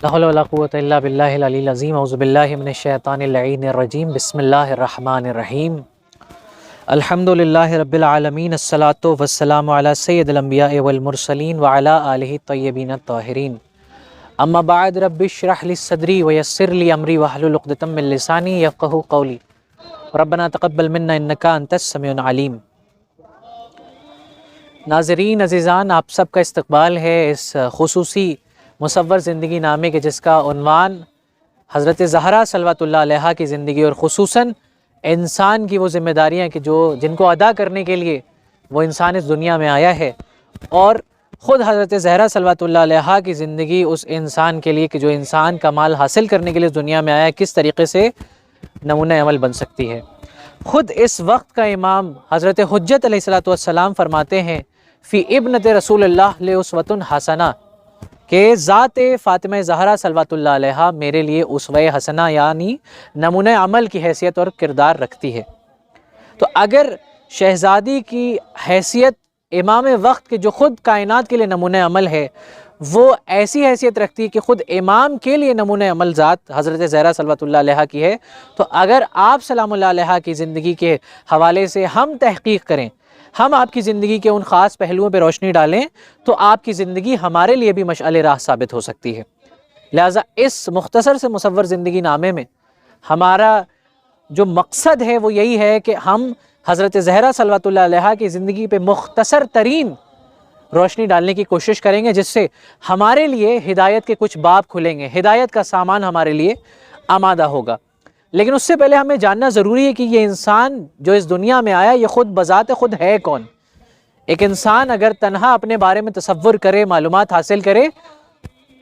لا حول ولا قوة الا باللہ العلی العظیم اعوذ باللہ من الشیطان اللعین الرجیم بسم اللہ الرحمن الرحیم الحمد للہ رب العالمین الصلاۃ والسلام علی سید الانبیاء والمرسلین وعلی آلہ الطیبین الطاہرین اما بعد رب اشرح لی صدری ویسر لی امری واحلل عقدۃ من لسانی یفقہوا قولی ربنا تقبل منا انک انت السمیع العلیم۔ ناظرین عزیزان، آپ سب کا استقبال ہے اس خصوصی مصور زندگی نامے کے جس کا عنوان حضرت زہرا صلوات اللہ علیہا کی زندگی اور خصوصاً انسان کی وہ ذمہ داریاں کہ جن کو ادا کرنے کے لیے وہ انسان اس دنیا میں آیا ہے، اور خود حضرت زہرا صلوات اللہ علیہا کی زندگی اس انسان کے لیے کہ جو انسان کمال حاصل کرنے کے لیے اس دنیا میں آیا ہے کس طریقے سے نمونہ عمل بن سکتی ہے۔ خود اس وقت کا امام حضرت حجت علیہ السلام فرماتے ہیں فی ابنت رسول اللہ لاسوۃ حسنہ، کہ ذات فاطمہ زہرا صلوات اللہ علیہا میرے لیے اسوہ حسنہ یعنی نمونہ عمل کی حیثیت اور کردار رکھتی ہے۔ تو اگر شہزادی کی حیثیت امام وقت کے جو خود کائنات کے لیے نمونہ عمل ہے وہ ایسی حیثیت رکھتی ہے کہ خود امام کے لیے نمونہ عمل ذات حضرت زہرا صلوات اللہ علیہا کی ہے، تو اگر آپ سلام اللہ علیہا کی زندگی کے حوالے سے ہم تحقیق کریں، ہم آپ کی زندگی کے ان خاص پہلوؤں پہ روشنی ڈالیں، تو آپ کی زندگی ہمارے لیے بھی مشعل راہ ثابت ہو سکتی ہے۔ لہٰذا اس مختصر سے مصور زندگی نامے میں ہمارا جو مقصد ہے وہ یہی ہے کہ ہم حضرت زہرا صلوات اللہ علیہا کی زندگی پہ مختصر ترین روشنی ڈالنے کی کوشش کریں گے، جس سے ہمارے لیے ہدایت کے کچھ باب کھلیں گے، ہدایت کا سامان ہمارے لیے آمادہ ہوگا۔ لیکن اس سے پہلے ہمیں جاننا ضروری ہے کہ یہ انسان جو اس دنیا میں آیا یہ خود بذات خود ہے کون۔ ایک انسان اگر تنہا اپنے بارے میں تصور کرے، معلومات حاصل کرے،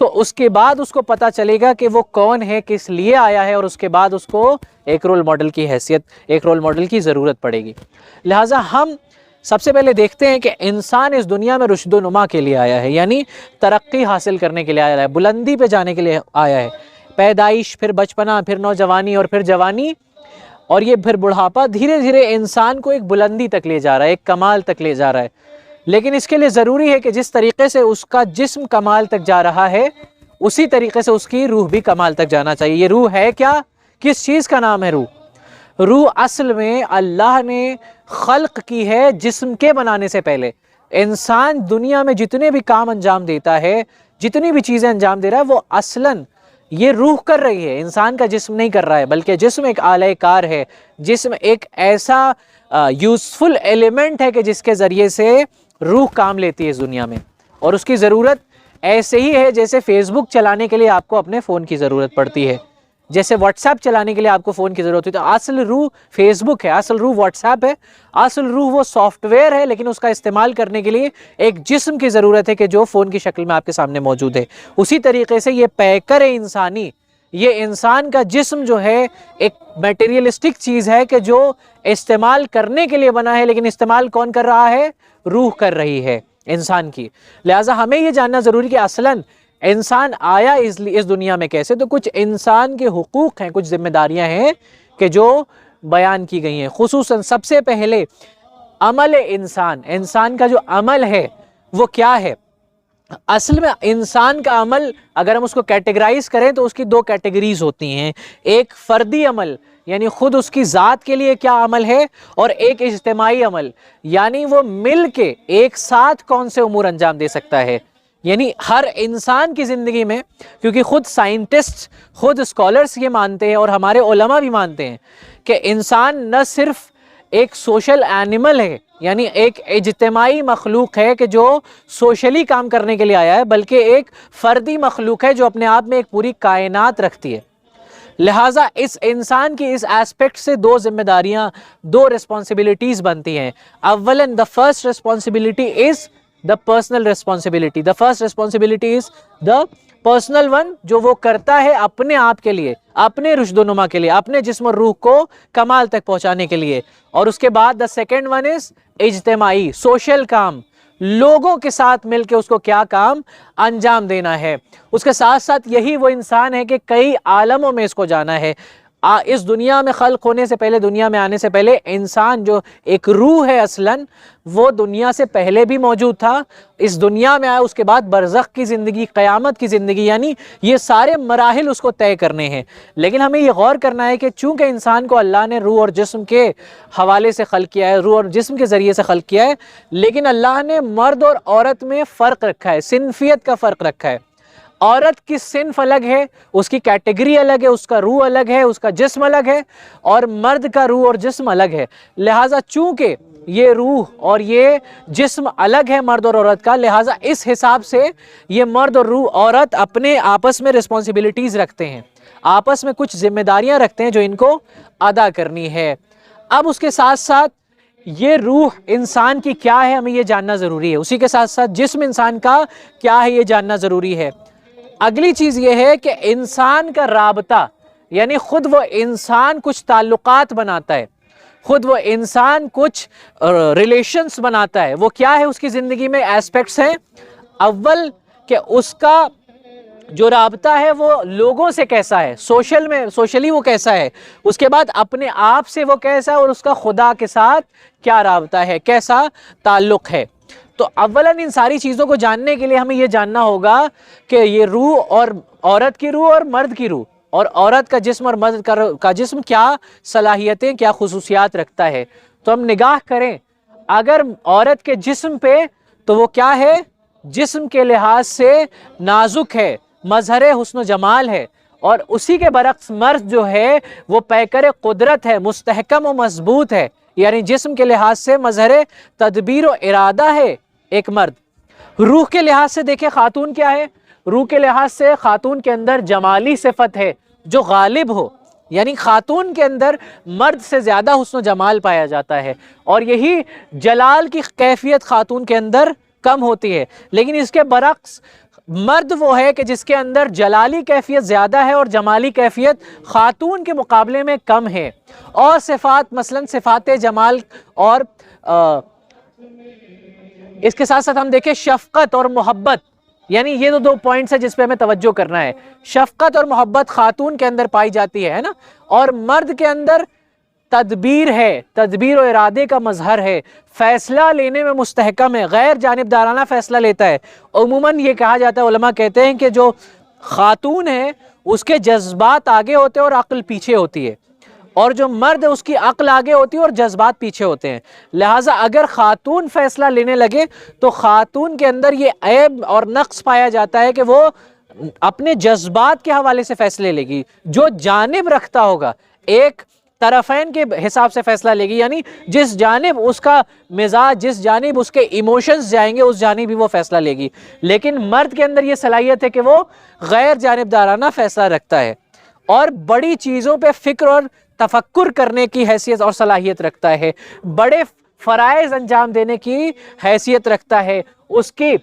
تو اس کے بعد اس کو پتہ چلے گا کہ وہ کون ہے، کس لیے آیا ہے، اور اس کے بعد اس کو ایک رول ماڈل کی حیثیت، ایک رول ماڈل کی ضرورت پڑے گی۔ لہٰذا ہم سب سے پہلے دیکھتے ہیں کہ انسان اس دنیا میں رشد و نما کے لیے آیا ہے، یعنی ترقی حاصل کرنے کے لیے آیا ہے، بلندی پہ جانے کے لیے آیا ہے۔ پیدائش، پھر بچپنا، پھر نوجوانی، اور پھر جوانی، اور یہ پھر بڑھاپا، دھیرے دھیرے انسان کو ایک بلندی تک لے جا رہا ہے، ایک کمال تک لے جا رہا ہے۔ لیکن اس کے لیے ضروری ہے کہ جس طریقے سے اس کا جسم کمال تک جا رہا ہے اسی طریقے سے اس کی روح بھی کمال تک جانا چاہیے۔ یہ روح ہے کیا؟ کس چیز کا نام ہے روح؟ روح اصل میں اللہ نے خلق کی ہے جسم کے بنانے سے پہلے۔ انسان دنیا میں جتنے بھی کام انجام دیتا ہے، جتنی بھی چیزیں انجام دے رہا ہے، وہ اصلاً یہ روح کر رہی ہے، انسان کا جسم نہیں کر رہا ہے، بلکہ جسم ایک آلہ کار ہے، جسم ایک ایسا یوزفل ایلیمنٹ ہے کہ جس کے ذریعے سے روح کام لیتی ہے اس دنیا میں، اور اس کی ضرورت ایسے ہی ہے جیسے فیس بک چلانے کے لیے آپ کو اپنے فون کی ضرورت پڑتی ہے، جیسے واٹس ایپ چلانے کے لیے آپ کو فون کی ضرورت ہوتی ہے۔ تو اصل روح فیس بک ہے، اصل روح واٹس ایپ ہے، اصل روح وہ سافٹ ویئر ہے، لیکن اس کا استعمال کرنے کے لیے ایک جسم کی ضرورت ہے کہ جو فون کی شکل میں آپ کے سامنے موجود ہے۔ اسی طریقے سے یہ پیکر انسانی، یہ انسان کا جسم جو ہے ایک میٹیریلسٹک چیز ہے کہ جو استعمال کرنے کے لیے بنا ہے، لیکن استعمال کون کر رہا ہے؟ روح کر رہی ہے انسان کی۔ لہٰذا ہمیں یہ جاننا ضروری کہ اصلاً انسان آیا اس دنیا میں کیسے۔ تو کچھ انسان کے حقوق ہیں، کچھ ذمہ داریاں ہیں کہ جو بیان کی گئی ہیں۔ خصوصاً سب سے پہلے عمل انسان کا جو عمل ہے وہ کیا ہے؟ اصل میں انسان کا عمل اگر ہم اس کو کیٹیگرائز کریں تو اس کی دو کیٹیگریز ہوتی ہیں، ایک فردی عمل یعنی خود اس کی ذات کے لیے کیا عمل ہے، اور ایک اجتماعی عمل یعنی وہ مل کے ایک ساتھ کون سے امور انجام دے سکتا ہے۔ یعنی ہر انسان کی زندگی میں، کیونکہ خود سائنٹسٹ، خود اسکالرس یہ مانتے ہیں اور ہمارے علماء بھی مانتے ہیں کہ انسان نہ صرف ایک سوشل اینیمل ہے، یعنی ایک اجتماعی مخلوق ہے کہ جو سوشلی کام کرنے کے لیے آیا ہے، بلکہ ایک فردی مخلوق ہے جو اپنے آپ میں ایک پوری کائنات رکھتی ہے۔ لہٰذا اس انسان کی اس ایسپیکٹ سے دو ذمہ داریاں، دو ریسپانسبلٹیز بنتی ہیں۔ اولاً the first responsibility is the personal responsibility. The first responsibility is the personal one، جو وہ کرتا ہے اپنے آپ کے لیے، اپنے رشد و نما کے لیے، اپنے جسم اور روح کو کمال تک پہنچانے کے لیے۔ اور اس کے بعد the second one is اجتماعی، سوشل کام، لوگوں کے ساتھ مل کے اس کو کیا کام انجام دینا ہے۔ اس کے ساتھ ساتھ یہی وہ انسان ہے کہ کئی عالموں میں اس کو جانا ہے، اس دنیا میں خلق ہونے سے پہلے، دنیا میں آنے سے پہلے انسان جو ایک روح ہے اصلاً، وہ دنیا سے پہلے بھی موجود تھا، اس دنیا میں آیا، اس کے بعد برزخ کی زندگی، قیامت کی زندگی، یعنی یہ سارے مراحل اس کو طے کرنے ہیں۔ لیکن ہمیں یہ غور کرنا ہے کہ چونکہ انسان کو اللہ نے روح اور جسم کے حوالے سے خلق کیا ہے، روح اور جسم کے ذریعے سے خلق کیا ہے، لیکن اللہ نے مرد اور عورت میں فرق رکھا ہے، صنفیت کا فرق رکھا ہے۔ عورت کی صنف الگ ہے، اس کی کیٹیگری الگ ہے، اس کا روح الگ ہے، اس کا جسم الگ ہے، اور مرد کا روح اور جسم الگ ہے۔ لہٰذا چونکہ یہ روح اور یہ جسم الگ ہے مرد اور عورت کا، لہٰذا اس حساب سے یہ مرد اور روح عورت اپنے آپس میں رسپانسبلٹیز رکھتے ہیں، آپس میں کچھ ذمہ داریاں رکھتے ہیں جو ان کو ادا کرنی ہے۔ اب اس کے ساتھ ساتھ یہ روح انسان کی کیا ہے ہمیں یہ جاننا ضروری ہے، اسی کے ساتھ ساتھ جسم انسان کا کیا ہے یہ جاننا ضروری ہے۔ اگلی چیز یہ ہے کہ انسان کا رابطہ، یعنی خود وہ انسان کچھ تعلقات بناتا ہے، خود وہ انسان کچھ ریلیشنز بناتا ہے، وہ کیا ہے اس کی زندگی میں ایسپیکٹس ہیں۔ اول کہ اس کا جو رابطہ ہے وہ لوگوں سے کیسا ہے، سوشلی وہ کیسا ہے، اس کے بعد اپنے آپ سے وہ کیسا ہے، اور اس کا خدا کے ساتھ کیا رابطہ ہے، کیسا تعلق ہے۔ تو اولاً ان ساری چیزوں کو جاننے کے لیے ہمیں یہ جاننا ہوگا کہ یہ روح، اور عورت کی روح اور مرد کی روح، اور عورت کا جسم اور مرد کا جسم کیا صلاحیتیں، کیا خصوصیات رکھتا ہے۔ تو ہم نگاہ کریں اگر عورت کے جسم پہ، تو وہ کیا ہے، جسم کے لحاظ سے نازک ہے، مظہر حسن و جمال ہے، اور اسی کے برعکس مرد جو ہے وہ پیکر قدرت ہے، مستحکم و مضبوط ہے، یعنی جسم کے لحاظ سے مظہر تدبیر و ارادہ ہے ایک مرد۔ روح کے لحاظ سے دیکھیں خاتون کیا ہے، روح کے لحاظ سے خاتون کے اندر جمالی صفت ہے جو غالب ہو، یعنی خاتون کے اندر مرد سے زیادہ حسن و جمال پایا جاتا ہے، اور یہی جلال کی کیفیت خاتون کے اندر کم ہوتی ہے۔ لیکن اس کے برعکس مرد وہ ہے کہ جس کے اندر جلالی کیفیت زیادہ ہے اور جمالی کیفیت خاتون کے مقابلے میں کم ہے۔ اور صفات، مثلا صفات جمال، اور اس کے ساتھ ساتھ ہم دیکھیں شفقت اور محبت، یعنی یہ دو پوائنٹس ہیں جس پہ ہمیں توجہ کرنا ہے۔ شفقت اور محبت خاتون کے اندر پائی جاتی ہے نا، اور مرد کے اندر تدبیر ہے، تدبیر و ارادے کا مظہر ہے، فیصلہ لینے میں مستحکم ہے، غیر جانبدارانہ فیصلہ لیتا ہے۔ عموماً یہ کہا جاتا ہے، علماء کہتے ہیں کہ جو خاتون ہے اس کے جذبات آگے ہوتے ہیں اور عقل پیچھے ہوتی ہے، اور جو مرد ہے اس کی عقل آگے ہوتی ہے اور جذبات پیچھے ہوتے ہیں۔ لہٰذا اگر خاتون فیصلہ لینے لگے تو خاتون کے اندر یہ عیب اور نقص پایا جاتا ہے کہ وہ اپنے جذبات کے حوالے سے فیصلے لے گی، جو جانب رکھتا ہوگا ایک طرفین کے حساب سے فیصلہ لے گی، یعنی جس جانب اس کا مزاج، جس جانب اس کے ایموشنز جائیں گے اس جانب ہی وہ فیصلہ لے گی۔ لیکن مرد کے اندر یہ صلاحیت ہے کہ وہ غیر جانبدارانہ فیصلہ رکھتا ہے، اور بڑی چیزوں پہ فکر اور تفکر کرنے کی حیثیت اور صلاحیت رکھتا ہے، بڑے فرائض انجام دینے کی حیثیت رکھتا ہے، اس کی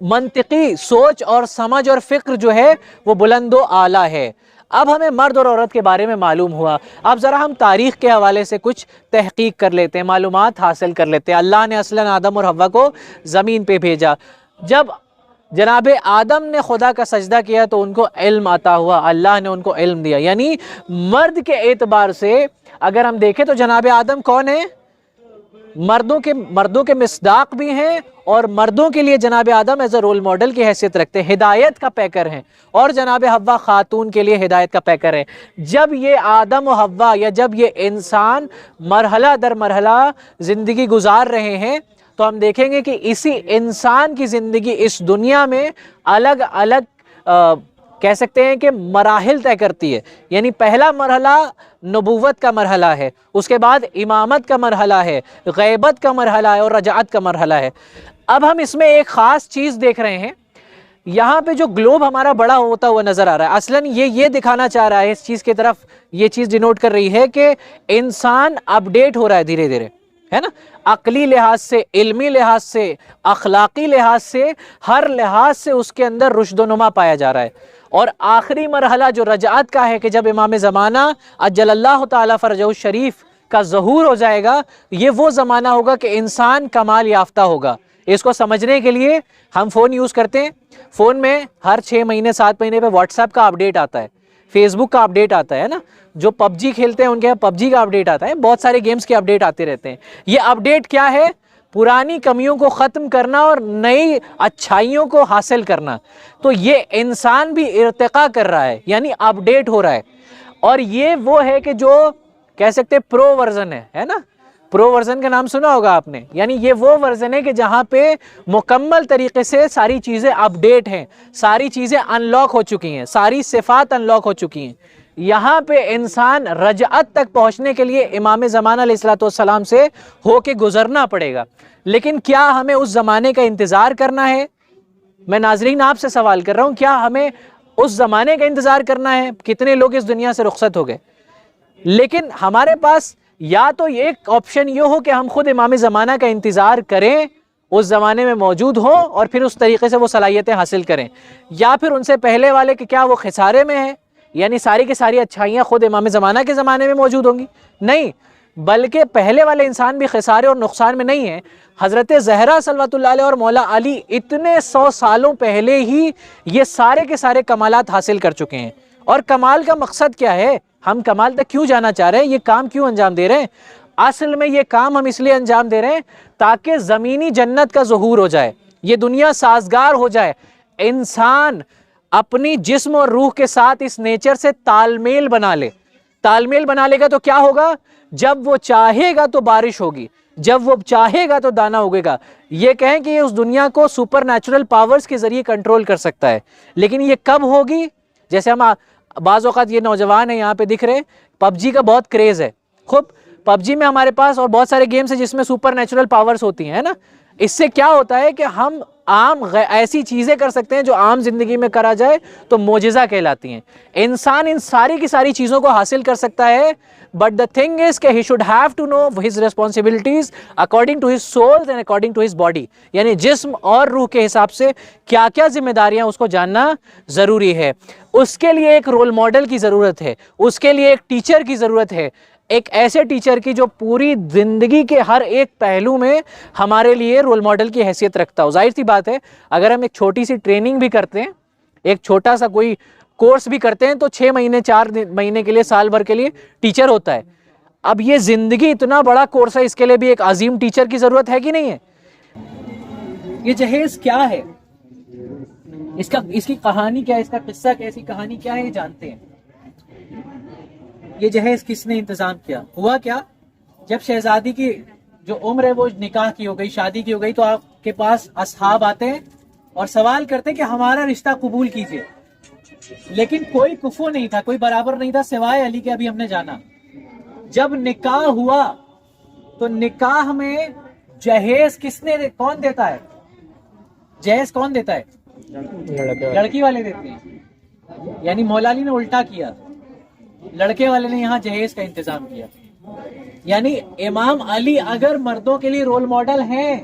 منطقی سوچ اور سمجھ اور فکر جو ہے وہ بلند و اعلیٰ ہے۔ اب ہمیں مرد اور عورت کے بارے میں معلوم ہوا، اب ذرا ہم تاریخ کے حوالے سے کچھ تحقیق کر لیتے ہیں، معلومات حاصل کر لیتے ہیں۔ اللہ نے اصلاً آدم اور حوا کو زمین پہ بھیجا، جب جناب آدم نے خدا کا سجدہ کیا تو ان کو علم عطا ہوا، اللہ نے ان کو علم دیا، یعنی مرد کے اعتبار سے اگر ہم دیکھیں تو جناب آدم کون ہے، مردوں کے مصداق بھی ہیں، اور مردوں کے لیے جناب آدم ایز اے رول ماڈل کی حیثیت رکھتے ہیں، ہدایت کا پیکر ہیں، اور جناب حوا خاتون کے لیے ہدایت کا پیکر ہے۔ جب یہ آدم و حوا، یا جب یہ انسان مرحلہ در مرحلہ زندگی گزار رہے ہیں، تو ہم دیکھیں گے کہ اسی انسان کی زندگی اس دنیا میں الگ الگ کہہ سکتے ہیں کہ مراحل طے کرتی ہے۔ یعنی پہلا مرحلہ نبوت کا مرحلہ ہے، اس کے بعد امامت کا مرحلہ ہے، غیبت کا مرحلہ ہے، اور رجعت کا مرحلہ ہے۔ اب ہم اس میں ایک خاص چیز دیکھ رہے ہیں، یہاں پہ جو گلوب ہمارا بڑا ہوتا ہوا نظر آ رہا ہے، اصلاً یہ دکھانا چاہ رہا ہے، اس چیز کی طرف یہ چیز ڈینوٹ کر رہی ہے کہ انسان اپڈیٹ ہو رہا ہے دھیرے دھیرے، ہے نا، عقلی لحاظ سے، علمی لحاظ سے، اخلاقی لحاظ سے، ہر لحاظ سے اس کے اندر رشد و نما پایا جا رہا ہے۔ اور آخری مرحلہ جو رجعت کا ہے کہ جب امام زمانہ عجل اللہ تعالیٰ فرجہ الشریف کا ظہور ہو جائے گا، یہ وہ زمانہ ہوگا کہ انسان کمال یافتہ ہوگا۔ اس کو سمجھنے کے لیے ہم فون یوز کرتے ہیں، فون میں ہر 6 مہینے 7 مہینے پہ واٹس ایپ کا اپڈیٹ آتا ہے، فیس بک کا اپڈیٹ آتا ہے نا, جو پب جی کھیلتے ہیں ان کے یہاں پب جی کا اپڈیٹ آتا ہے, بہت سارے گیمز کے اپڈیٹ آتے رہتے ہیں. یہ اپڈیٹ کیا ہے؟ پرانی کمیوں کو ختم کرنا اور نئی اچھائیوں کو حاصل کرنا. تو یہ انسان بھی ارتقا کر رہا ہے, یعنی اپڈیٹ ہو رہا ہے. اور یہ وہ ہے کہ جو کہہ سکتے پرو ورژن ہے نا, پرو ورژن کا نام سنا ہوگا آپ نے, یعنی یہ وہ ورژن ہے کہ جہاں پہ مکمل طریقے سے ساری چیزیں اپڈیٹ ہیں, ساری چیزیں ان لاک ہو چکی ہیں, ساری صفات ان لاک ہو چکی ہیں. یہاں پہ انسان رجعت تک پہنچنے کے لیے امام زمانہ علیہ الصلوۃ والسلام سے ہو کے گزرنا پڑے گا. لیکن کیا ہمیں اس زمانے کا انتظار کرنا ہے؟ میں ناظرین آپ سے سوال کر رہا ہوں, کیا ہمیں اس زمانے کا انتظار کرنا ہے؟ کتنے لوگ اس دنیا سے رخصت ہو گئے. لیکن ہمارے پاس یا تو ایک آپشن یہ ہو کہ ہم خود امام زمانہ کا انتظار کریں, اس زمانے میں موجود ہو اور پھر اس طریقے سے وہ صلاحیتیں حاصل کریں, یا پھر ان سے پہلے والے کہ کیا وہ خسارے میں ہیں, یعنی ساری کی ساری اچھائیاں خود امام زمانہ کے زمانے میں موجود ہوں گی؟ نہیں, بلکہ پہلے والے انسان بھی خسارے اور نقصان میں نہیں ہیں. حضرت زہرا صلوات اللہ علیہ اور مولا علی اتنے 100 سالوں پہلے ہی یہ سارے کے سارے کمالات حاصل کر چکے ہیں. اور کمال کا مقصد کیا ہے؟ ہم کمال تک کیوں جانا چاہ رہے ہیں؟ یہ کام کیوں انجام دے رہے ہیں؟ اصل میں یہ کام ہم اس لیے انجام دے رہے ہیں تاکہ زمینی جنت کا ظہور ہو جائے, یہ دنیا سازگار ہو جائے, انسان اپنی جسم اور روح کے ساتھ اس نیچر سے تال میل بنا لے. تال میل بنا لے گا تو کیا ہوگا؟ جب وہ چاہے گا تو بارش ہوگی, جب وہ چاہے گا تو دانا اگے گا. یہ کہیں کہ یہ اس دنیا کو سپر نیچرل پاورز کے ذریعے کنٹرول کر سکتا ہے, لیکن یہ کب ہوگی؟ جیسے ہم بعض اوقات یہ نوجوان ہیں یہاں پہ دکھ رہے, پب جی کا بہت کریز ہے. خوب پب جی میں ہمارے پاس اور بہت سارے گیمز ہیں جس میں سپر نیچرل پاورز ہوتی ہیں نا. اس سے کیا ہوتا ہے کہ ہم عام ایسی چیزیں کر سکتے ہیں جو عام زندگی میں کرا جائے تو معجزہ کہلاتی ہیں. انسان ان ساری کی ساری چیزوں کو حاصل کر سکتا ہے, بٹ دا تھنگ از کہ he should have to know his responsibilities according to his soul and according to his body, یعنی جسم اور روح کے حساب سے کیا کیا ذمہ داریاں اس کو جاننا ضروری ہے. اس کے لیے ایک رول ماڈل کی ضرورت ہے, اس کے لیے ایک ٹیچر کی ضرورت ہے, ایک ایسے ٹیچر کی جو پوری زندگی کے ہر ایک پہلو میں ہمارے لیے رول ماڈل کی حیثیت رکھتا ہو. ظاہر سی بات ہے اگر ہم ایک چھوٹی سی ٹریننگ بھی کرتے ہیں, ایک چھوٹا سا کوئی کورس بھی کرتے ہیں تو 6 مہینے 4 مہینے کے لیے, سال بھر کے لیے ٹیچر ہوتا ہے. اب یہ زندگی اتنا بڑا کورس ہے, اس کے لیے بھی ایک عظیم ٹیچر کی ضرورت ہے کہ نہیں ہے؟ یہ جہیز کیا ہے, اس کی کہانی کیا ہے, اس کا قصہ کیسی کہانی کیا ہے, یہ جانتے ہیں. یہ جہیز کس نے انتظام کیا؟ ہوا کیا, جب شہزادی کی جو عمر ہے وہ نکاح کی ہو گئی, شادی کی ہو گئی, تو آپ کے پاس اصحاب آتے ہیں اور سوال کرتے ہیں کہ ہمارا رشتہ قبول کیجئے. لیکن کوئی کفو نہیں تھا, کوئی برابر نہیں تھا سوائے علی کے. ابھی ہم نے جانا جب نکاح ہوا تو نکاح میں جہیز کون دیتا ہے؟ جہیز کون دیتا ہے؟ لڑکی والے دیتے ہیں. یعنی مولا علی نے الٹا کیا, لڑکے والے نے یہاں جہیز کا انتظام کیا. یعنی امام علی اگر مردوں کے لیے رول ماڈل ہیں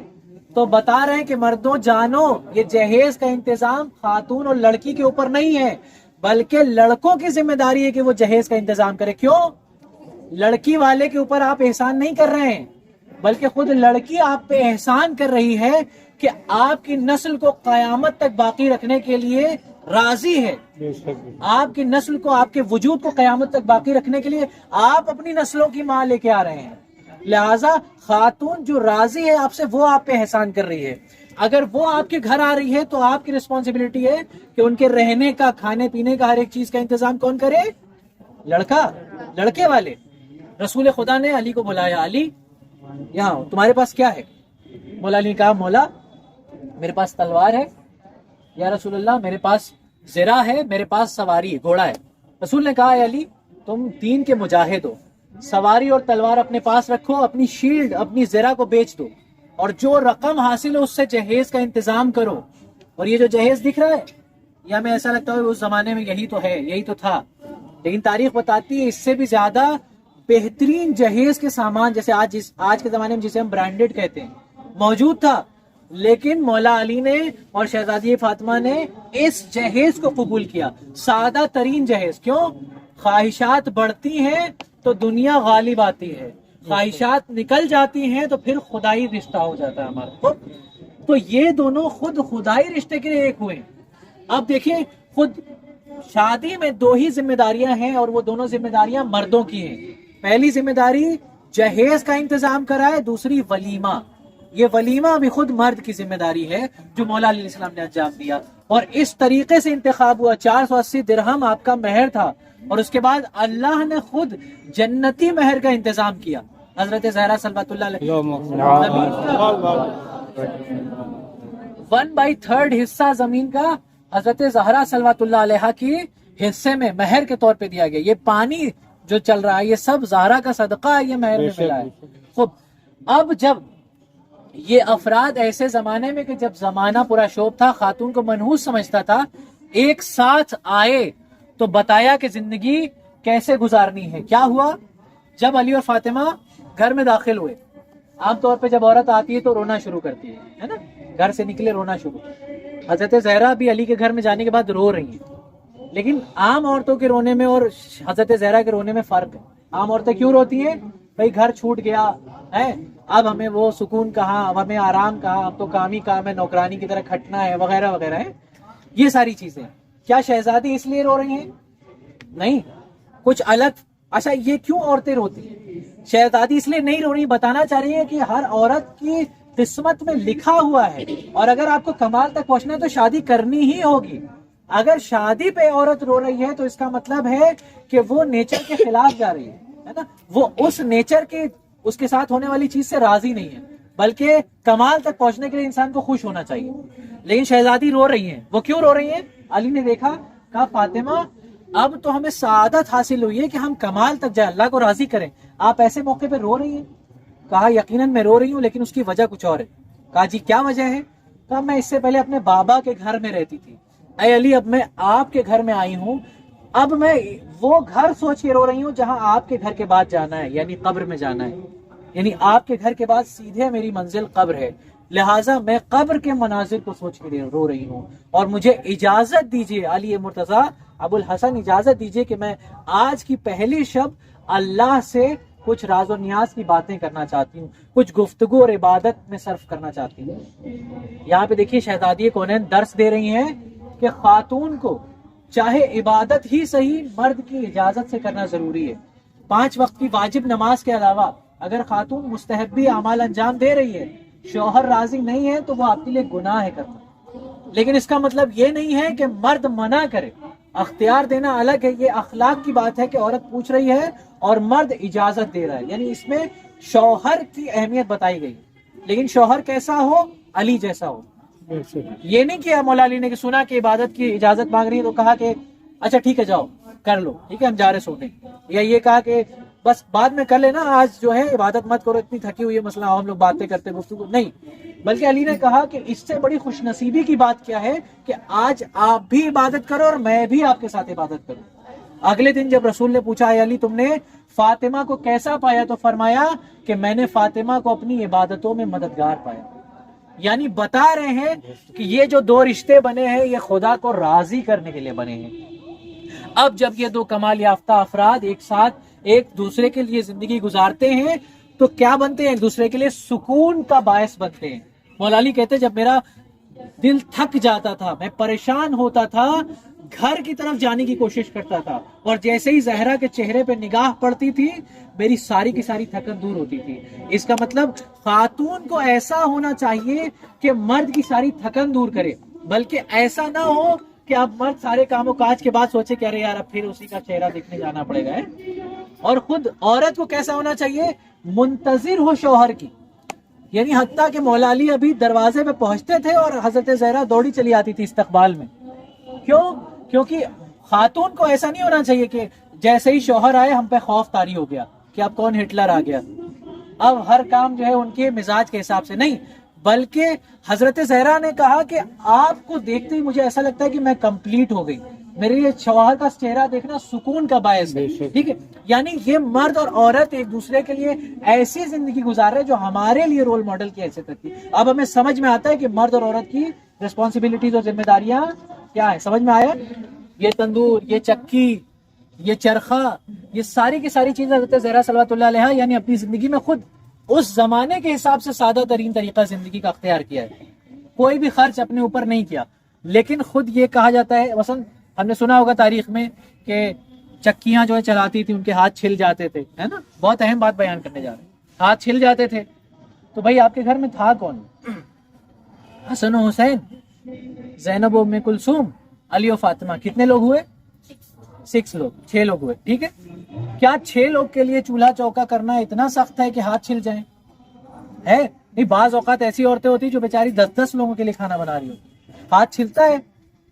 تو بتا رہے ہیں کہ مردوں جانو یہ جہیز کا انتظام خاتون اور لڑکی کے اوپر نہیں ہے, بلکہ لڑکوں کی ذمہ داری ہے کہ وہ جہیز کا انتظام کرے. کیوں؟ لڑکی والے کے اوپر آپ احسان نہیں کر رہے ہیں, بلکہ خود لڑکی آپ پہ احسان کر رہی ہے کہ آپ کی نسل کو قیامت تک باقی رکھنے کے لیے راضی ہے. آپ کی نسل کو, آپ کے وجود کو قیامت تک باقی رکھنے کے لیے آپ اپنی نسلوں کی ماں لے کے آ رہے ہیں. لہذا خاتون جو راضی ہے آپ سے, وہ آپ پہ احسان کر رہی ہے. اگر وہ آپ کے گھر آ رہی ہے تو آپ کی رسپانسبلٹی ہے کہ ان کے رہنے کا, کھانے پینے کا, ہر ایک چیز کا انتظام کون کرے؟ لڑکا, لڑکے والے. رسول خدا نے علی کو بلایا, علی یہاں تمہارے پاس کیا ہے؟ مولا علی نے کہا مولا میرے پاس تلوار ہے. یا رسول اللہ میرے پاس زرہ ہے, میرے پاس سواری ہے, گھوڑا ہے. رسول نے کہا اے علی تم دین کے مجاہد ہو, سواری اور تلوار اپنے پاس رکھو, اپنی شیلڈ اپنی زرہ کو بیچ دو, اور جو رقم حاصل ہے اس سے جہیز کا انتظام کرو. اور یہ جو جہیز دکھ رہا ہے یہ ہمیں ایسا لگتا ہے اس زمانے میں یہی تو ہے, یہی تو تھا, لیکن تاریخ بتاتی ہے اس سے بھی زیادہ بہترین جہیز کے سامان, جیسے آج کے زمانے میں جسے ہم برانڈڈ کہتے ہیں, موجود تھا. لیکن مولا علی نے اور شہزادی فاطمہ نے اس جہیز کو قبول کیا, سادہ ترین جہیز. کیوں؟ خواہشات بڑھتی ہیں تو دنیا غالب آتی ہے, خواہشات نکل جاتی ہیں تو پھر خدائی رشتہ ہو جاتا ہے ہمارا. تو یہ دونوں خود خدائی رشتے کے لیے ایک ہوئے. اب دیکھیں خود شادی میں دو ہی ذمہ داریاں ہیں اور وہ دونوں ذمہ داریاں مردوں کی ہیں. پہلی ذمہ داری جہیز کا انتظام کرائے, دوسری ولیمہ. یہ ولیمہ بھی خود مرد کی ذمہ داری ہے جو مولا علیہ السلام نے انجام دیا, اور اس طریقے سے انتخاب ہوا. 480 درہم آپ کا مہر تھا, اور اس کے بعد اللہ نے خود جنتی مہر کا انتظام کیا. حضرت زہرا صلوات اللہ علیہ 1/3 حصہ زمین کا حضرت زہرا صلوات اللہ علیہ کی حصے میں مہر کے طور پہ دیا گیا. یہ پانی جو چل رہا ہے یہ سب زہرا کا صدقہ ہے, یہ مہر میں ملا ہے. خوب, اب جب یہ افراد ایسے زمانے میں کہ جب زمانہ پورا شوب تھا, خاتون کو منحوس سمجھتا تھا, ایک ساتھ آئے تو بتایا کہ زندگی کیسے گزارنی ہے. کیا ہوا؟ جب علی اور فاطمہ گھر میں داخل ہوئے, عام طور پہ جب عورت آتی ہے تو رونا شروع کرتی ہے نا, گھر سے نکلے رونا شروع. حضرت زہرا بھی علی کے گھر میں جانے کے بعد رو رہی ہیں, لیکن عام عورتوں کے رونے میں اور حضرت زہرا کے رونے میں فرق ہے. عام عورتیں کیوں روتی ہیں؟ بھائی گھر چھوٹ گیا ہے, اب ہمیں وہ سکون کہاں, اب ہمیں آرام کہاں, اب تو کام ہی کام ہے, نوکرانی کی طرح کھٹنا ہے, وغیرہ وغیرہ ہے, یہ ساری چیزیں. کیا شہزادی اس لیے رو رہی ہیں؟ نہیں, کچھ الگ. اچھا, یہ کیوں عورتیں روتی ہیں؟ شہزادی اس لیے نہیں رو رہی, بتانا چاہ رہی ہے کہ ہر عورت کی قسمت میں لکھا ہوا ہے, اور اگر آپ کو کمال تک پہنچنا ہے تو شادی کرنی ہی ہوگی. اگر شادی پہ عورت رو رہی ہے تو اس کا مطلب ہے کہ وہ نیچر کے خلاف جا رہی ہے نا, وہ اس نیچر کے اس کے ساتھ ہونے والی چیز سے راضی نہیں ہے, بلکہ کمال تک پہنچنے کے لیے انسان کو خوش ہونا چاہیے. لیکن شہزادی رو رہی ہیں. وہ کیوں رو رہی ہیں؟ علی نے دیکھا, کہا فاطمہ اب تو ہمیں سعادت حاصل ہوئی ہے کہ ہم کمال تک جائیں, اللہ کو راضی کریں, آپ ایسے موقع پہ رو رہی ہیں؟ کہا یقیناً میں رو رہی ہوں, لیکن اس کی وجہ کچھ اور ہے. کہا جی کیا وجہ ہے؟ کہا میں اس سے پہلے اپنے بابا کے گھر میں رہتی تھی, اے علی اب میں آپ کے گھر میں آئی ہوں, اب میں وہ گھر سوچ کے رو رہی ہوں جہاں آپ کے گھر کے بعد جانا ہے, یعنی قبر میں جانا ہے. یعنی آپ کے گھر کے بعد سیدھے میری منزل قبر ہے, لہٰذا میں قبر کے مناظر کو سوچ کے رو رہی ہوں, اور مجھے اجازت دیجیے علی مرتضیٰ ابو الحسن, اجازت دیجیے کہ میں آج کی پہلی شب اللہ سے کچھ راز و نیاز کی باتیں کرنا چاہتی ہوں, کچھ گفتگو اور عبادت میں صرف کرنا چاہتی ہوں. یہاں پہ دیکھیے شہزادی کونین درس دے رہی ہیں کہ خاتون کو چاہے عبادت ہی صحیح مرد کی اجازت سے کرنا ضروری ہے. 5 وقت کی واجب نماز کے علاوہ اگر خاتون مستحبی اعمال انجام دے رہی ہے, شوہر راضی نہیں ہے تو وہ آپ کے لیے گناہ ہے کرنا. لیکن اس کا مطلب یہ نہیں ہے کہ مرد منع کرے. اختیار دینا الگ ہے, یہ اخلاق کی بات ہے کہ عورت پوچھ رہی ہے اور مرد اجازت دے رہا ہے, یعنی اس میں شوہر کی اہمیت بتائی گئی. لیکن شوہر کیسا ہو؟ علی جیسا ہو. یہ نہیں کیا مولا علی نے کہ سنا کہ عبادت کی اجازت مانگ رہی ہے تو کہا کہ اچھا ٹھیک ہے جاؤ کر لو, ٹھیک ہے ہم جا رہے سونے, یا یہ کہا کہ بس بعد میں کر لینا, آج جو ہے عبادت مت کرو, اتنی تھکی ہوئی ہے, مسئلہ ہم لوگ باتیں کرتے گفتگو نہیں. بلکہ علی نے کہا کہ اس سے بڑی خوش نصیبی کی بات کیا ہے کہ آج آپ بھی عبادت کرو اور میں بھی آپ کے ساتھ عبادت کروں. اگلے دن جب رسول نے پوچھا اے علی تم نے فاطمہ کو کیسا پایا, تو فرمایا کہ میں نے فاطمہ کو اپنی عبادتوں میں مددگار پایا. یعنی بتا رہے ہیں کہ یہ جو 2 رشتے بنے ہیں یہ خدا کو راضی کرنے کے لیے بنے ہیں. اب جب یہ 2 کمال یافتہ افراد ایک ساتھ ایک دوسرے کے لیے زندگی گزارتے ہیں تو کیا بنتے ہیں؟ ایک دوسرے کے لیے سکون کا باعث بنتے ہیں. مولا علی کہتے ہیں جب میرا دل تھک جاتا تھا, میں پریشان ہوتا تھا, گھر کی طرف جانے کی کوشش کرتا تھا, اور جیسے ہی زہرا کے چہرے پہ نگاہ پڑتی تھی میری ساری کی ساری تھکن دور ہوتی تھی. اس کا مطلب خاتون کو ایسا ہونا چاہیے کہ مرد کی ساری تھکن دور کرے, بلکہ ایسا نہ ہو کہ اب مرد سارے کام و کاج کے بعد سوچے کہ ارے یار اب پھر اسی کا چہرہ دیکھنے جانا پڑے گا. اور خود عورت کو کیسا ہونا چاہیے؟ منتظر ہو شوہر کی. یعنی حتیٰ کہ مولا علی ابھی دروازے پہ پہنچتے تھے اور حضرت زہرا دوڑی چلی آتی تھی استقبال میں. کیوں؟ کیونکہ خاتون کو ایسا نہیں ہونا چاہیے کہ جیسے ہی شوہر آئے ہم پہ خوف طاری ہو گیا کہ اب کون ہٹلر آ گیا, اب ہر کام جو ہے ان کے مزاج کے حساب سے نہیں. بلکہ حضرت زہرا نے کہا کہ آپ کو دیکھتے ہی مجھے ایسا لگتا ہے کہ میں کمپلیٹ ہو گئی, میرے لیے شوہر کا چہرہ دیکھنا سکون کا باعث ہے. ٹھیک ہے, یعنی یہ مرد اور عورت ایک دوسرے کے لیے ایسی زندگی گزار رہے جو ہمارے لیے رول ماڈل کی حیثیت رکھتی. اب ہمیں سمجھ میں آتا ہے کہ مرد اور عورت کی ریسپانسبلٹیز اور ذمہ داریاں کیا ہے. سمجھ میں آیا؟ یہ تندور, یہ چکی, یہ چرخہ, یہ ساری کی ساری چیزیں حضرت زہرا صلوات اللہ علیہ یعنی اپنی زندگی میں خود اس زمانے کے حساب سے سادہ ترین طریقہ زندگی کا اختیار کیا ہے. کوئی بھی خرچ اپنے اوپر نہیں کیا, لیکن خود یہ کہا جاتا ہے مثلا ہم نے سنا ہوگا تاریخ میں کہ چکیاں جو ہے چلاتی تھی ان کے ہاتھ چھل جاتے تھے، ہے نا، بہت اہم بات بیان کرنے جا رہے ہیں، ہاتھ چھل جاتے تھے. تو بھائی آپ کے گھر میں تھا کون؟ حسن و حسین، زینب و ام کلثوم، علی و فاطمہ. کتنے لوگ ہوئے؟ 6 لوگ ہوئے. ٹھیک ہے، کیا 6 لوگ کے لیے چولہا چوکا کرنا اتنا سخت ہے کہ ہاتھ چھل جائیں؟ ہے نہیں. بعض اوقات ایسی عورتیں ہوتی جو بیچاری 10 لوگوں کے لیے کھانا بنا رہی ہوتی، ہاتھ چھلتا ہے؟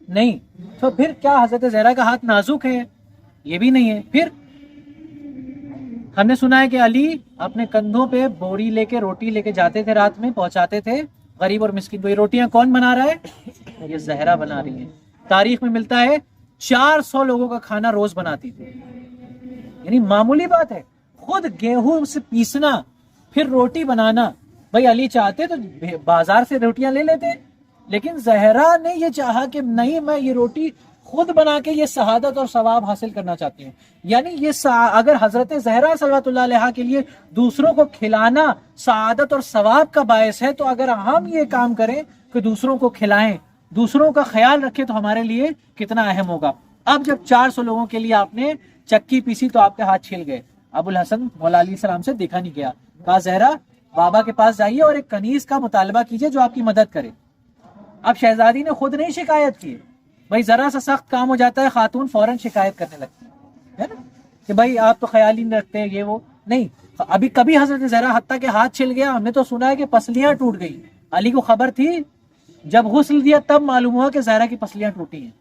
نہیں. تو پھر کیا حضرت زہرا کا ہاتھ نازک ہے؟ یہ بھی نہیں ہے. پھر ہم نے سنا ہے کہ علی اپنے کندھوں پہ بوری لے کے روٹی لے کے جاتے تھے، رات میں پہنچاتے تھے غریب اور مسکین کو. یہ روٹیاں کون بنا رہا ہے؟ یہ زہرا بنا رہی ہیں. تاریخ میں ملتا ہے 400 لوگوں کا کھانا روز بناتی تھی. یعنی معمولی بات ہے، خود گیہوں سے پیسنا پھر روٹی بنانا. بھائی علی چاہتے تو بازار سے روٹیاں لے لیتے، لیکن زہرا نے یہ چاہا کہ نہیں، میں یہ روٹی خود بنا کے یہ شہادت اور ثواب حاصل کرنا چاہتی ہوں. یعنی یہ اگر حضرت زہرا صلوات اللہ علیہا کے لیے دوسروں کو کھلانا سعادت اور ثواب کا باعث ہے، تو اگر ہم یہ کام کریں کہ دوسروں کو کھلائیں، دوسروں کا خیال رکھیں، تو ہمارے لیے کتنا اہم ہوگا. اب جب 400 لوگوں کے لیے آپ نے چکی پیسی تو آپ کے ہاتھ چھل گئے. ابو الحسن مولا علیہ السلام سے دیکھا نہیں گیا. کہا زہرا بابا کے پاس جائیے اور ایک کنیز کا مطالبہ کیجئے جو آپ کی مدد کرے. اب شہزادی نے خود نہیں شکایت کی. بھائی ذرا سا سخت کام ہو جاتا ہے خاتون فوراً شکایت کرنے لگتی ہے نا، کہ بھائی آپ تو خیال ہی نہیں رکھتے یہ وہ. نہیں، ابھی کبھی حضرت زہرا حتیٰ کہ ہاتھ چھل گیا، ہم نے تو سنا ہے کہ پسلیاں ٹوٹ گئی. علی کو خبر تھی، جب غسل دیا تب معلوم ہوا کہ زہرا کی پسلیاں ٹوٹی ہیں.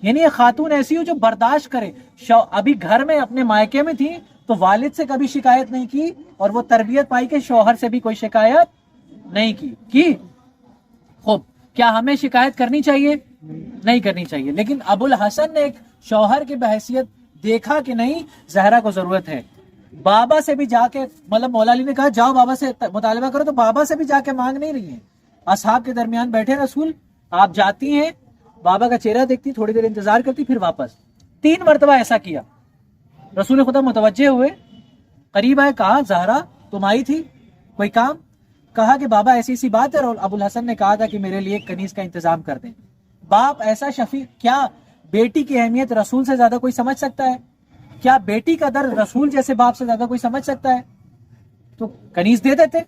یعنی یہ خاتون ایسی ہو جو برداشت کرے. ابھی گھر میں اپنے مائکے میں تھی تو والد سے کبھی شکایت نہیں کی، اور وہ تربیت پائی کہ شوہر سے بھی کوئی شکایت نہیں کی. خوب، کیا ہمیں شکایت کرنی چاہیے؟ نہیں کرنی چاہیے. لیکن ابو الحسن نے ایک شوہر کی بحیثیت دیکھا کہ نہیں، زہرا کو ضرورت ہے. بابا سے بھی جا کے، مطلب مولا علی نے کہا جاؤ بابا سے مطالبہ کرو، تو بابا سے بھی جا کے مانگ نہیں رہی ہیں. اصحاب کے درمیان بیٹھے رسول، آپ جاتی ہیں، بابا کا چہرہ دیکھتی، تھوڑی دیر انتظار کرتی، پھر واپس. 3 مرتبہ ایسا کیا. رسول خدا متوجہ ہوئے، قریب آئے، کہا زہرا تم آئی تھی، کوئی کام؟ کہا کہ بابا ایسی سی بات ہے. اور ابو الحسن نے کہا تھا کہ میرے لیے ایک کنیز کا انتظام کر دیں. باپ ایسا شفیق، کیا بیٹی کی اہمیت رسول سے زیادہ کوئی سمجھ سکتا ہے؟ کیا بیٹی کا درد رسول جیسے باپ سے زیادہ کوئی سمجھ سکتا ہے؟ تو کنیز دے دیتے.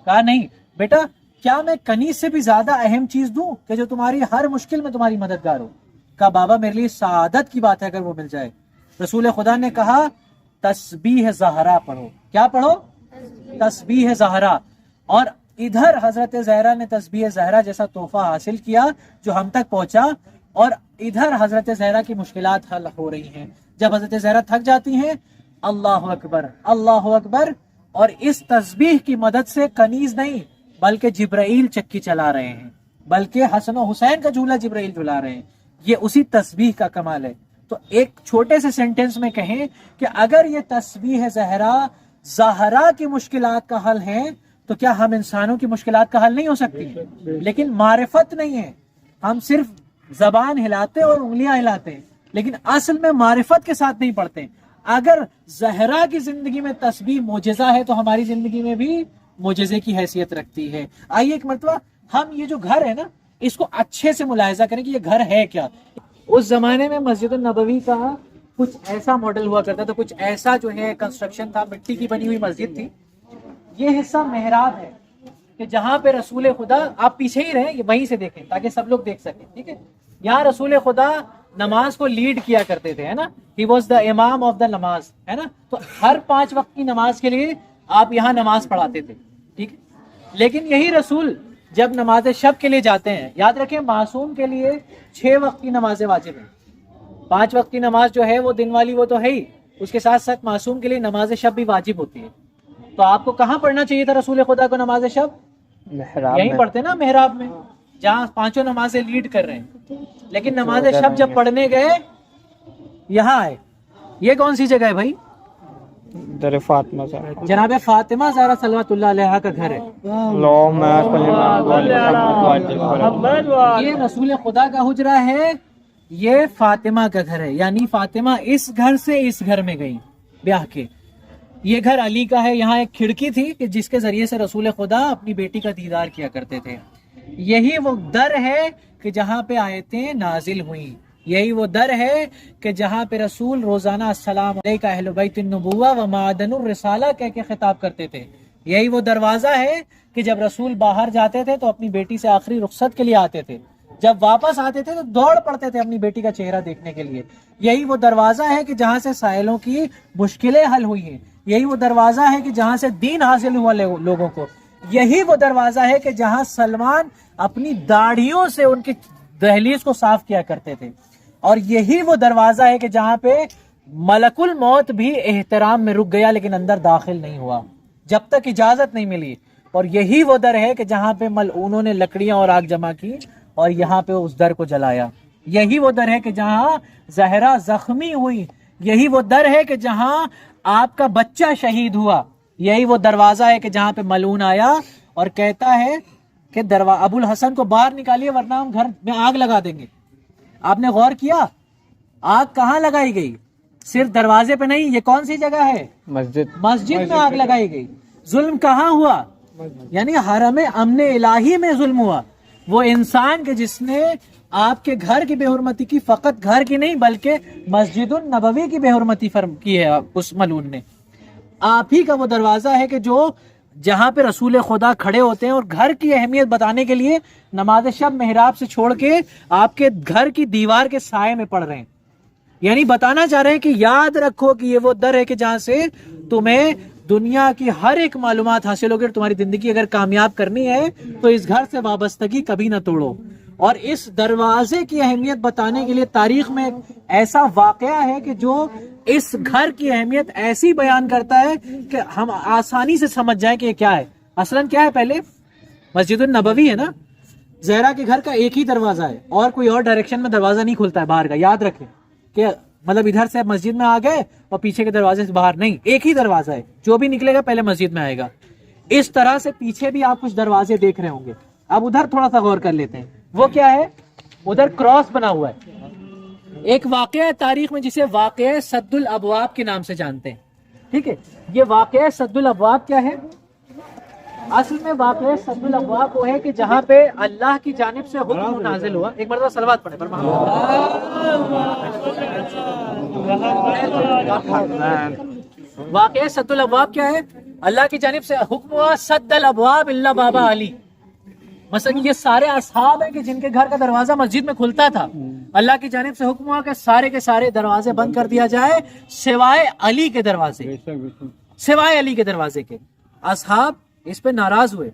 کہا نہیں بیٹا، کیا میں کنیز سے بھی زیادہ اہم چیز دوں کہ جو تمہاری ہر مشکل میں تمہاری مددگار ہو؟ کہا بابا میرے لیے سعادت کی بات ہے اگر وہ مل جائے. رسول خدا نے کہا تسبیح زہرا پڑھو. کیا پڑھو؟ تسبیح زہرا. اور ادھر حضرت زہرا نے تسبیح زہرا جیسا تحفہ حاصل کیا جو ہم تک پہنچا، اور ادھر حضرت زہرا کی مشکلات حل ہو رہی ہیں. جب حضرت زہرا تھک جاتی ہیں، اللہ اکبر اللہ اکبر، اور اس تسبیح کی مدد سے کنیز نہیں بلکہ جبرائیل چکی چلا رہے ہیں، بلکہ حسن و حسین کا جھولا جبرائیل جھلا رہے ہیں. یہ اسی تسبیح کا کمال ہے. تو ایک چھوٹے سے سینٹنس میں کہیں کہ اگر یہ تسبیح زہرا کی مشکلات کا حل ہے، تو کیا ہم انسانوں کی مشکلات کا حل نہیں ہو سکتی؟ لیکن معرفت نہیں ہے. ہم صرف زبان ہلاتے اور انگلیاں ہلاتے ہیں، لیکن اصل میں معرفت کے ساتھ نہیں پڑھتے. اگر زہرا کی زندگی میں تسبیح معجزہ ہے تو ہماری زندگی میں بھی معجزے کی حیثیت رکھتی ہے. آئیے ایک مرتبہ ہم یہ جو گھر ہے نا، اس کو اچھے سے ملاحظہ کریں کہ یہ گھر ہے کیا. اس زمانے میں مسجد النبوی کا کچھ ایسا ماڈل ہوا کرتا تھا، کچھ ایسا جو ہے کنسٹرکشن تھا، مٹی کی بنی ہوئی مسجد تھی. یہ حصہ محراب ہے کہ جہاں پہ رسول خدا، آپ پیچھے ہی رہیں، وہیں سے دیکھیں تاکہ سب لوگ دیکھ سکیں. ٹھیک ہے، یہاں رسول خدا نماز کو لیڈ کیا کرتے تھے، ہے نا. ہی واز دا امام آف دا نماز، ہے نا. تو ہر 5 وقت کی نماز کے لیے آپ یہاں نماز پڑھاتے تھے. ٹھیک ہے، لیکن یہی رسول جب نماز شب کے لیے جاتے ہیں، یاد رکھیں معصوم کے لیے 6 وقت کی نمازیں واجب ہیں. 5 وقت کی نماز جو ہے وہ دن والی وہ تو ہے ہی، اس کے ساتھ ساتھ معصوم کے لیے نماز شب بھی واجب ہوتی ہے. تو آپ کو کہاں پڑھنا چاہیے تھا رسول خدا کو نماز شب؟ یہیں پڑھتے نا، محراب میں، جہاں 5 نمازیں لیڈ کر رہے ہیں. لیکن نماز شب جب پڑھنے گئے، یہاں آئے. یہ کون سی جگہ ہے بھائی؟ فاطمہ جناب فاطمہ زہرا صلوات اللہ علیہا کا گھر ہے. یہ رسول خدا کا حجرہ ہے، یہ فاطمہ کا گھر ہے. یعنی فاطمہ اس گھر سے اس گھر میں گئی بیاہ کے. یہ گھر علی کا ہے. یہاں ایک کھڑکی تھی کہ جس کے ذریعے سے رسول خدا اپنی بیٹی کا دیدار کیا کرتے تھے. یہی وہ در ہے کہ جہاں پہ آیتیں نازل ہوئیں. یہی وہ در ہے کہ جہاں پہ رسول روزانہ السلام علیکہ اہل بیت النبوہ و معدن الرسالہ کہہ کے خطاب کرتے تھے. یہی وہ دروازہ ہے کہ جب رسول باہر جاتے تھے تو اپنی بیٹی سے آخری رخصت کے لیے آتے تھے, جب واپس آتے تھے تو دوڑ پڑتے تھے اپنی بیٹی کا چہرہ دیکھنے کے لیے. یہی وہ دروازہ ہے کہ جہاں سے سائلوں کی مشکلیں حل ہوئی ہیں. یہی وہ دروازہ ہے کہ جہاں سے دین حاصل ہوا لوگوں کو. یہی وہ دروازہ ہے کہ جہاں سلمان اپنی داڑھیوں سے ان کی دہلیز کو صاف کیا کرتے تھے. اور یہی وہ دروازہ ہے کہ جہاں پہ ملک الموت بھی احترام میں رک گیا لیکن اندر داخل نہیں ہوا جب تک اجازت نہیں ملی. اور یہی وہ در ہے کہ جہاں پہ ملعونوں نے لکڑیاں اور آگ جمع کی اور یہاں پہ اس در کو جلایا. یہی وہ در ہے کہ جہاں زہرا زخمی ہوئی. یہی وہ در ہے کہ جہاں آپ کا بچہ شہید ہوا. یہی وہ دروازہ ہے کہ جہاں پہ ملعون آیا اور کہتا ہے کہ ابو الحسن کو باہر نکالیے ورنہ ہم گھر میں آگ لگا دیں گے. آپ نے غور کیا آگ کہاں لگائی گئی؟ صرف دروازے پہ نہیں, یہ کون سی جگہ ہے؟ مسجد میں آگ لگائی گئی. ظلم کہاں ہوا؟ یعنی حرم امن الہی میں ظلم ہوا. وہ انسان کے جس نے آپ کے گھر کی بے حرمتی کی, فقط گھر کی نہیں بلکہ مسجد النبوی کی بے حرمتی کی ہے اس ملعون نے. آپ ہی کا وہ دروازہ ہے کہ جو جہاں پہ رسول خدا کھڑے ہوتے ہیں اور گھر کی اہمیت بتانے کے لیے نماز شب محراب سے چھوڑ کے آپ کے گھر کی دیوار کے سائے میں پڑھ رہے ہیں. یعنی بتانا چاہ رہے ہیں کہ یاد رکھو کہ یہ وہ در ہے کہ جہاں سے تمہیں دنیا کی ہر ایک معلومات حاصل ہوگی. تمہاری زندگی اگر کامیاب کرنی ہے تو اس گھر سے وابستگی کبھی نہ توڑو. اور اس دروازے کی اہمیت بتانے کے لیے تاریخ میں ایسا واقعہ ہے کہ جو اس گھر کی اہمیت ایسی بیان کرتا ہے کہ ہم آسانی سے سمجھ جائیں کہ یہ کیا ہے. اصلاً کیا ہے؟ پہلے مسجد النبوی ہے نا, زہرا کے گھر کا ایک ہی دروازہ ہے اور کوئی اور ڈائریکشن میں دروازہ نہیں کھلتا ہے باہر کا. یاد رکھیں کہ مطلب ادھر سے مسجد میں آ گئے اور پیچھے کے دروازے سے باہر نہیں, ایک ہی دروازہ ہے. جو بھی نکلے گا پہلے مسجد میں آئے گا. اس طرح سے پیچھے بھی آپ کچھ دروازے دیکھ رہے ہوں گے. اب ادھر تھوڑا سا غور کر لیتے ہیں. وہ کیا ہے؟ ادھر کراس بنا ہوا ہے. ایک واقعہ ہے تاریخ میں جسے واقعہ سد الابواب کے نام سے جانتے ہیں. ٹھیک ہے, یہ واقعہ سد الابواب کیا ہے؟ اصل میں واقعہ سد الابواب وہ ہے کہ جہاں پہ اللہ کی جانب سے حکم نازل ہوا. ایک مرتبہ صلوات پڑھیں. واقعہ سد الابواب کیا ہے؟ اللہ کی جانب سے حکم ہوا سد الابواب الا بابا علی. مثلا یہ سارے اصحاب ہیں کہ جن کے گھر کا دروازہ مسجد میں کھلتا تھا, اللہ کی جانب سے حکم ہوا کہ سارے کے سارے دروازے بند کر دیا جائے سوائے علی کے دروازے, سوائے علی کے دروازے کے. اصحاب اس پہ ناراض ہوئے,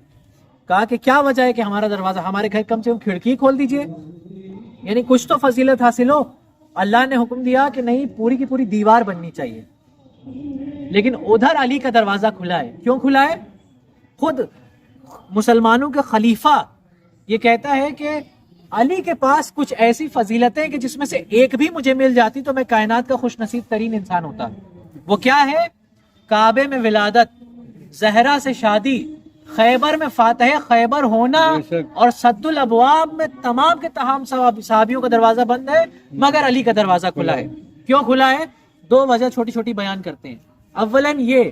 کہا کہ کیا وجہ ہے کہ ہمارا دروازہ, ہمارے گھر کم سے کم کھڑکی کھول دیجئے, یعنی کچھ تو فضیلت حاصل ہو. اللہ نے حکم دیا کہ نہیں, پوری کی پوری دیوار بننی چاہیے. لیکن ادھر علی کا دروازہ کھلا ہے. کیوں کھلا ہے؟ خود مسلمانوں کے خلیفہ یہ کہتا ہے کہ علی کے پاس کچھ ایسی فضیلتیں کہ جس میں سے ایک بھی مجھے مل جاتی تو میں کائنات کا خوش نصیب ترین انسان ہوتا. وہ کیا ہے؟ کعبے میں ولادت, زہرا سے شادی, خیبر میں فاتح خیبر ہونا, اور سد الابواب میں تمام کے تمام صحابیوں کا دروازہ بند ہے مگر علی کا دروازہ کھلا ہے. کیوں کھلا ہے؟ دو وجہ چھوٹی چھوٹی بیان کرتے ہیں. اولاً یہ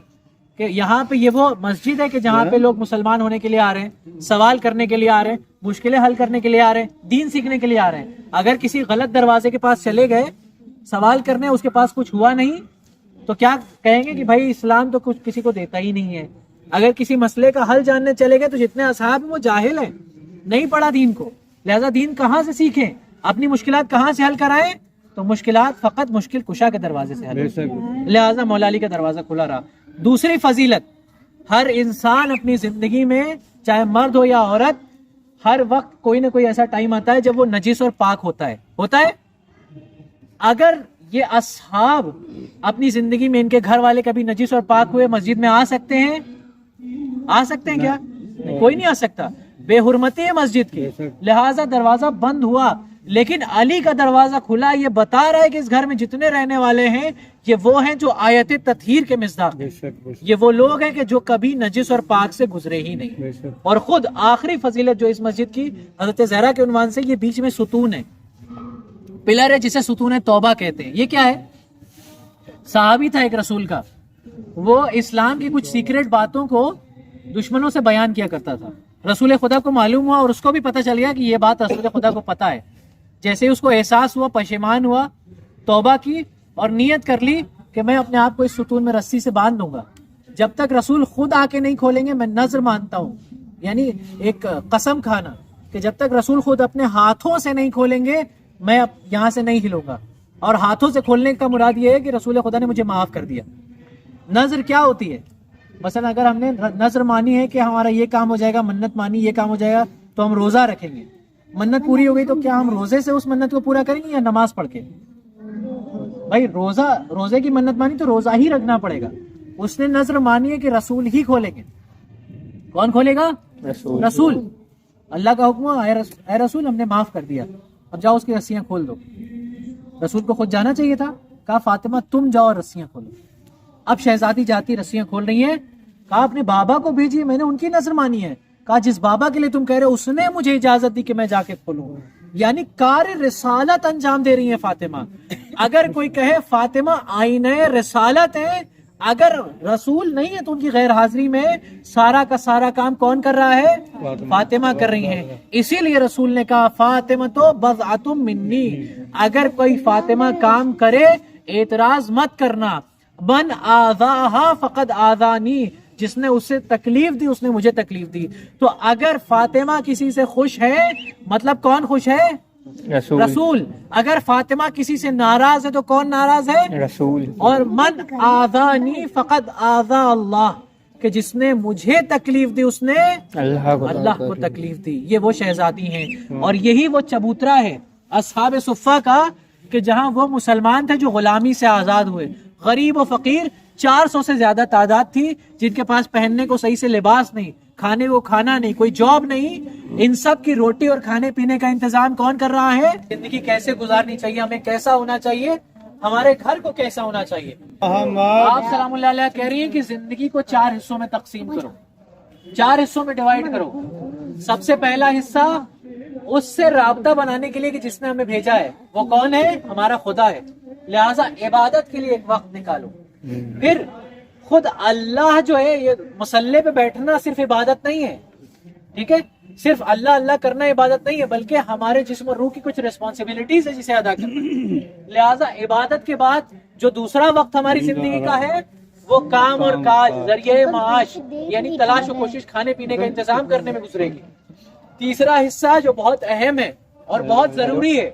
کہ یہاں پہ یہ وہ مسجد ہے کہ جہاں پہ لوگ مسلمان ہونے کے لیے آ رہے ہیں, سوال کرنے کے لیے آ رہے ہیں, مشکلیں حل کرنے کے لیے آ رہے ہیں, دین سیکھنے کے لیے آ رہے ہیں. اگر کسی غلط دروازے کے پاس چلے گئے سوال کرنے, اس کے پاس کچھ ہوا نہیں تو کیا کہیں گے کہ بھائی اسلام تو کچھ کسی کو دیتا ہی نہیں ہے. اگر کسی مسئلے کا حل جاننے چلے گئے تو جتنے اصحاب ہیں وہ جاہل ہیں, نہیں پڑھا دین کو, لہذا دین کہاں سے سیکھیں, اپنی مشکلات کہاں سے حل کرائیں؟ تو مشکلات فقط مشکل کشا کے دروازے سے حل, لہذا مولا علی کا دروازہ کھلا رہا. دوسری فضیلت, ہر انسان اپنی زندگی میں چاہے مرد ہو یا عورت, ہر وقت کوئی نہ کوئی ایسا ٹائم آتا ہے جب وہ نجس اور پاک ہوتا ہے. اگر یہ اصحاب اپنی زندگی میں ان کے گھر والے کبھی نجس اور پاک ہوئے, مسجد میں آ سکتے ہیں؟ آ سکتے ہیں کیا؟ کوئی نہیں آ سکتا. بے حرمتی ہے مسجد کی, لہذا دروازہ بند ہوا. لیکن علی کا دروازہ کھلا, یہ بتا رہا ہے کہ اس گھر میں جتنے رہنے والے ہیں یہ وہ ہیں جو آیت تطہیر کے مصداق ہیں. یہ وہ لوگ ہیں کہ جو کبھی نجس اور پاک سے گزرے ہی نہیں. اور خود آخری فضیلت جو اس مسجد کی حضرت زہرا کے عنوان سے, یہ بیچ میں ستون ہے, پلر ہے جسے ستون توبہ کہتے ہیں. یہ کیا ہے؟ صحابی تھا ایک رسول کا, وہ اسلام کی کچھ سیکریٹ باتوں کو دشمنوں سے بیان کیا کرتا تھا. رسول خدا کو معلوم ہوا اور اس کو بھی پتہ چل گیا کہ یہ بات رسول خدا کو پتہ ہے. جیسے اس کو احساس ہوا، پشیمان ہوا، توبہ کی اور نیت کر لی کہ میں اپنے آپ کو اس ستون میں رسی سے باندھ دوں گا، جب تک رسول خود آ کے نہیں کھولیں گے میں نظر مانتا ہوں، یعنی ایک قسم کھانا کہ جب تک رسول خود اپنے ہاتھوں سے نہیں کھولیں گے میں یہاں سے نہیں ہلوں گا. اور ہاتھوں سے کھولنے کا مراد یہ ہے کہ رسول خدا نے مجھے معاف کر دیا. نظر کیا ہوتی ہے؟ مثلا اگر ہم نے نظر مانی ہے کہ ہمارا یہ کام ہو جائے گا، منت مانی یہ کام ہو جائے گا تو ہم روزہ رکھیں گے. منت پوری ہو گئی تو کیا ہم روزے سے اس منت کو پورا کریں گے یا نماز پڑھ کے؟ بھائی روزے کی منت مانی تو روزہ ہی رکھنا پڑے گا. اس نے نظر مانی ہے کہ رسول ہی کھولیں گے. کون کھولے گا؟ رسول. اللہ کا حکم ہے اے رسول ہم نے معاف کر دیا، اب جاؤ اس کی رسیاں کھول دو. رسول کو خود جانا چاہیے تھا، کہا فاطمہ تم جاؤ اور رسیاں کھولو. اب شہزادی جاتی رسیاں کھول رہی ہیں، کہا اپنے بابا کو بھیجیے، میں نے ان کی نظر مانی ہے. کہا جس بابا کے لیے تم کہہ رہے ہو اس نے مجھے اجازت دی کہ میں جا کے کھولوں. یعنی کار رسالت انجام دے رہی ہیں فاطمہ. اگر کوئی کہے فاطمہ آئینہ رسالت ہے، اگر رسول نہیں ہے تو ان کی غیر حاضری میں سارا کا سارا کام کون کر رہا ہے؟ فاطمہ کر رہی ہیں. اسی لیے رسول نے کہا فاطمہ تو بضعۃ منی، اگر کوئی فاطمہ کام کرے اعتراض مت کرنا. من آذاہا فقد آذانی، جس نے اسے تکلیف دی اس نے مجھے تکلیف دی. تو اگر فاطمہ کسی سے خوش ہے مطلب کون خوش ہے؟ رسول. اگر فاطمہ کسی سے ناراض ہے تو کون ناراض ہے؟ رسول. اور من آذانی فقد آذا اللہ، کہ جس نے مجھے تکلیف دی اس نے اللہ کو تکلیف دی. یہ وہ شہزادی ہیں اور یہی وہ چبوترا ہے اصحاب صفہ کا کہ جہاں وہ مسلمان تھے جو غلامی سے آزاد ہوئے. غریب و فقیر 400 سے زیادہ تعداد تھی جن کے پاس پہننے کو صحیح سے لباس نہیں، کھانے کو کھانا نہیں، کوئی جاب نہیں. ان سب کی روٹی اور کھانے پینے کا انتظام کون کر رہا ہے؟ زندگی کیسے گزارنی چاہیے، ہمیں کیسا ہونا چاہیے، ہمارے گھر کو کیسا ہونا چاہیے. آپ سلام اللہ علیہ کہہ رہی ہیں کہ زندگی کو 4 حصوں میں تقسیم کرو، 4 حصوں میں ڈیوائیڈ کرو. سب سے پہلا حصہ اس سے رابطہ بنانے کے لیے کہ جس نے ہمیں بھیجا ہے وہ کون ہے؟ ہمارا خدا ہے. لہٰذا عبادت کے لیے ایک وقت نکالو. پھر خود اللہ جو ہے، یہ مصلی پہ بیٹھنا صرف عبادت نہیں ہے، ٹھیک ہے؟ صرف اللہ اللہ کرنا عبادت نہیں ہے، بلکہ ہمارے جسم اور روح کی کچھ ریسپانسبلٹیز ہے جسے ادا کرنا. لہٰذا عبادت کے بعد جو دوسرا وقت ہماری زندگی کا ہے وہ کام اور کاج، ذریعہ معاش، یعنی تلاش و کوشش، کھانے پینے کا انتظام کرنے میں گزرے گی. تیسرا حصہ جو بہت اہم ہے اور بہت ضروری ہے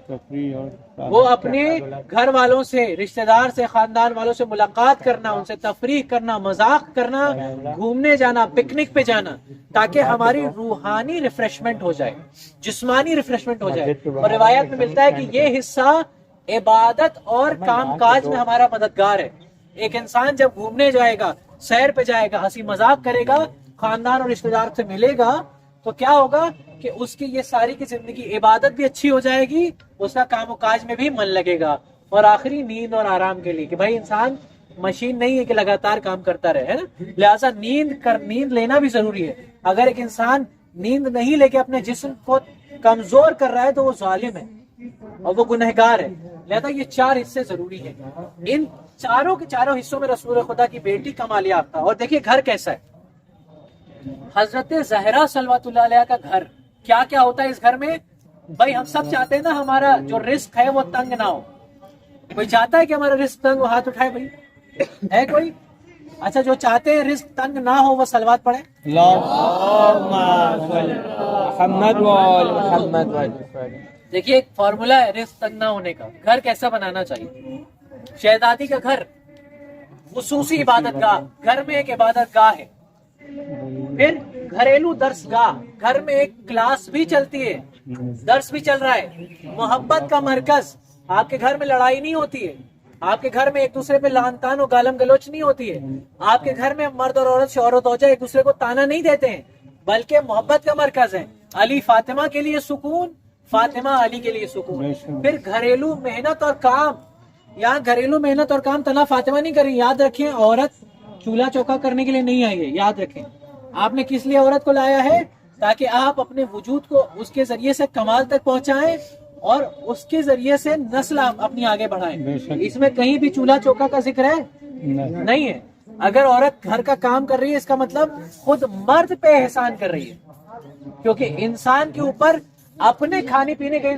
وہ اپنے گھر والوں سے، رشتہ دار سے، خاندان والوں سے ملاقات کرنا، ان سے تفریح کرنا، مذاق کرنا، گھومنے جانا، پکنک پہ جانا، تاکہ ہماری روحانی ریفریشمنٹ ہو جائے، جسمانی ریفریشمنٹ ہو جائے. اور روایت میں ملتا ہے کہ یہ حصہ عبادت اور کام کاج میں ہمارا مددگار ہے. ایک انسان جب گھومنے جائے گا، سیر پہ جائے گا، ہنسی مذاق کرے گا، خاندان اور رشتہ دار سے ملے گا تو کیا ہوگا کہ اس کی یہ ساری کی زندگی عبادت بھی اچھی ہو جائے گی، اس کا کام و کاج میں بھی من لگے گا. اور آخری نیند اور آرام کے لیے کہ بھائی انسان مشین نہیں ہے کہ لگاتار کام کرتا رہے، ہے نا؟ لہٰذا نیند لینا بھی ضروری ہے. اگر ایک انسان نیند نہیں لے کے اپنے جسم کو کمزور کر رہا ہے تو وہ ظالم ہے اور وہ گنہگار ہے. لہذا یہ 4 حصے ضروری ہیں. ان چاروں کے چاروں حصوں میں رسول خدا کی بیٹی کمال یافتہ. اور دیکھیے گھر کیسا ہے. حضرت زہرا صلوات اللہ علیہ کا گھر، کیا کیا ہوتا ہے اس گھر میں؟ بھائی ہم سب چاہتے ہیں نا ہمارا جو رزق ہے وہ تنگ نہ ہو. کوئی چاہتا ہے کہ ہمارا رزق تنگ ہو؟ ہاتھ اٹھائے بھائی. ہے کوئی؟ اچھا جو چاہتے ہیں رزق تنگ نہ ہو وہ صلوات پڑھیں. دیکھیے ایک فارمولا ہے رزق تنگ نہ ہونے کا. گھر کیسا بنانا چاہیے؟ شہزادی کا گھر خصوصی عبادت گاہ، گھر میں ایک عبادت گاہ ہے. پھر گھریلو درس گاہ، گھر میں ایک کلاس بھی چلتی ہے، درس بھی چل رہا ہے. محبت کا مرکز، آپ کے گھر میں لڑائی نہیں ہوتی ہے، آپ کے گھر میں ایک دوسرے پہ لعن طعن و گالم گلوچ نہیں ہوتی ہے، آپ کے گھر میں مرد اور عورت، شوہر و زوجہ ایک دوسرے کو تانا نہیں دیتے ہیں، بلکہ محبت کا مرکز ہے. علی فاطمہ کے لیے سکون، فاطمہ علی کے لیے سکون. پھر گھریلو محنت اور کام، یہاں گھریلو محنت اور کام تنہا فاطمہ نہیں کر رہی. یاد رکھیں عورت چولہا چوکا کرنے کے لیے نہیں آئی ہے. یاد رکھیں آپ نے کس لیے عورت کو لایا ہے؟ تاکہ آپ اپنے وجود کو اس کے ذریعے سے کمال تک پہنچائیں اور اس کے ذریعے سے نسل اپنی آگے بڑھائیں. اس میں کہیں بھی چولہا چوکا کا ذکر ہے؟ نہیں ہے. اگر عورت گھر کا کام کر رہی ہے اس کا مطلب خود مرد پہ احسان کر رہی ہے، کیونکہ انسان کے اوپر اپنے کھانے پینے کے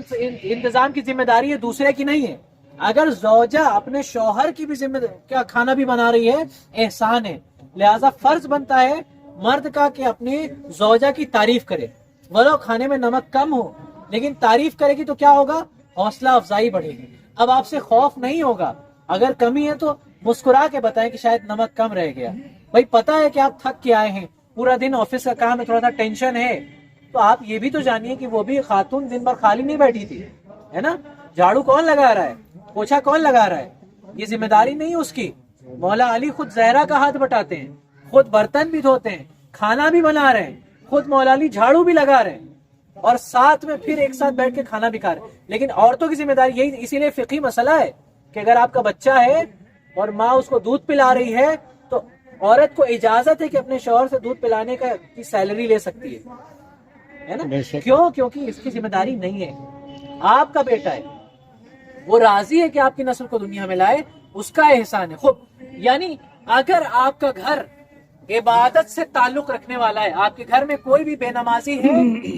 انتظام کی ذمہ داری ہے، دوسرے کی نہیں ہے. اگر زوجہ اپنے شوہر کی بھی ذمہ کیا کھانا بھی بنا رہی ہے، احسان ہے. لہذا فرض بنتا ہے مرد کا کہ اپنی زوجہ کی تعریف کرے، ولو کھانے میں نمک کم ہو، لیکن تعریف کرے گی تو کیا ہوگا؟ حوصلہ افزائی بڑھے گی. اب آپ سے خوف نہیں ہوگا، اگر کمی ہے تو مسکرا کے بتائیں کہ شاید نمک کم رہ گیا. بھائی پتا ہے کہ آپ تھک کے آئے ہیں، پورا دن آفس کا کام ہے، تھوڑا سا ٹینشن ہے، تو آپ یہ بھی تو جانیے کہ وہ بھی خاتون دن بھر خالی نہیں بیٹھی تھی، ہے نا؟ جھاڑو کون لگا رہا ہے، پوچھا کون لگا رہا ہے؟ یہ ذمہ داری نہیں اس کی. مولا علی خود زہرا کا ہاتھ بٹاتے ہیں، خود برتن بھی دھوتے ہیں، کھانا بھی بنا رہے ہیں، خود مولا علی جھاڑو بھی لگا رہے ہیں، اور ساتھ میں پھر ایک ساتھ بیٹھ کے کھانا بھی کھا رہے ہیں. لیکن عورتوں کی ذمہ داری یہی، اسی لیے فقہی مسئلہ ہے کہ اگر آپ کا بچہ ہے اور ماں اس کو دودھ پلا رہی ہے تو عورت کو اجازت ہے کہ اپنے شوہر سے دودھ پلانے کی سیلری لے سکتی ہے نا؟ کیوں؟ کیونکہ اس کی ذمہ داری نہیں ہے. آپ کا بیٹا ہے، وہ راضی ہے کہ آپ کی نسل کو دنیا میں لائے، اس کا احسان ہے. خوب یعنی اگر آپ کا گھر عبادت سے تعلق رکھنے والا ہے، آپ کے گھر میں کوئی بھی بے نمازی ہے،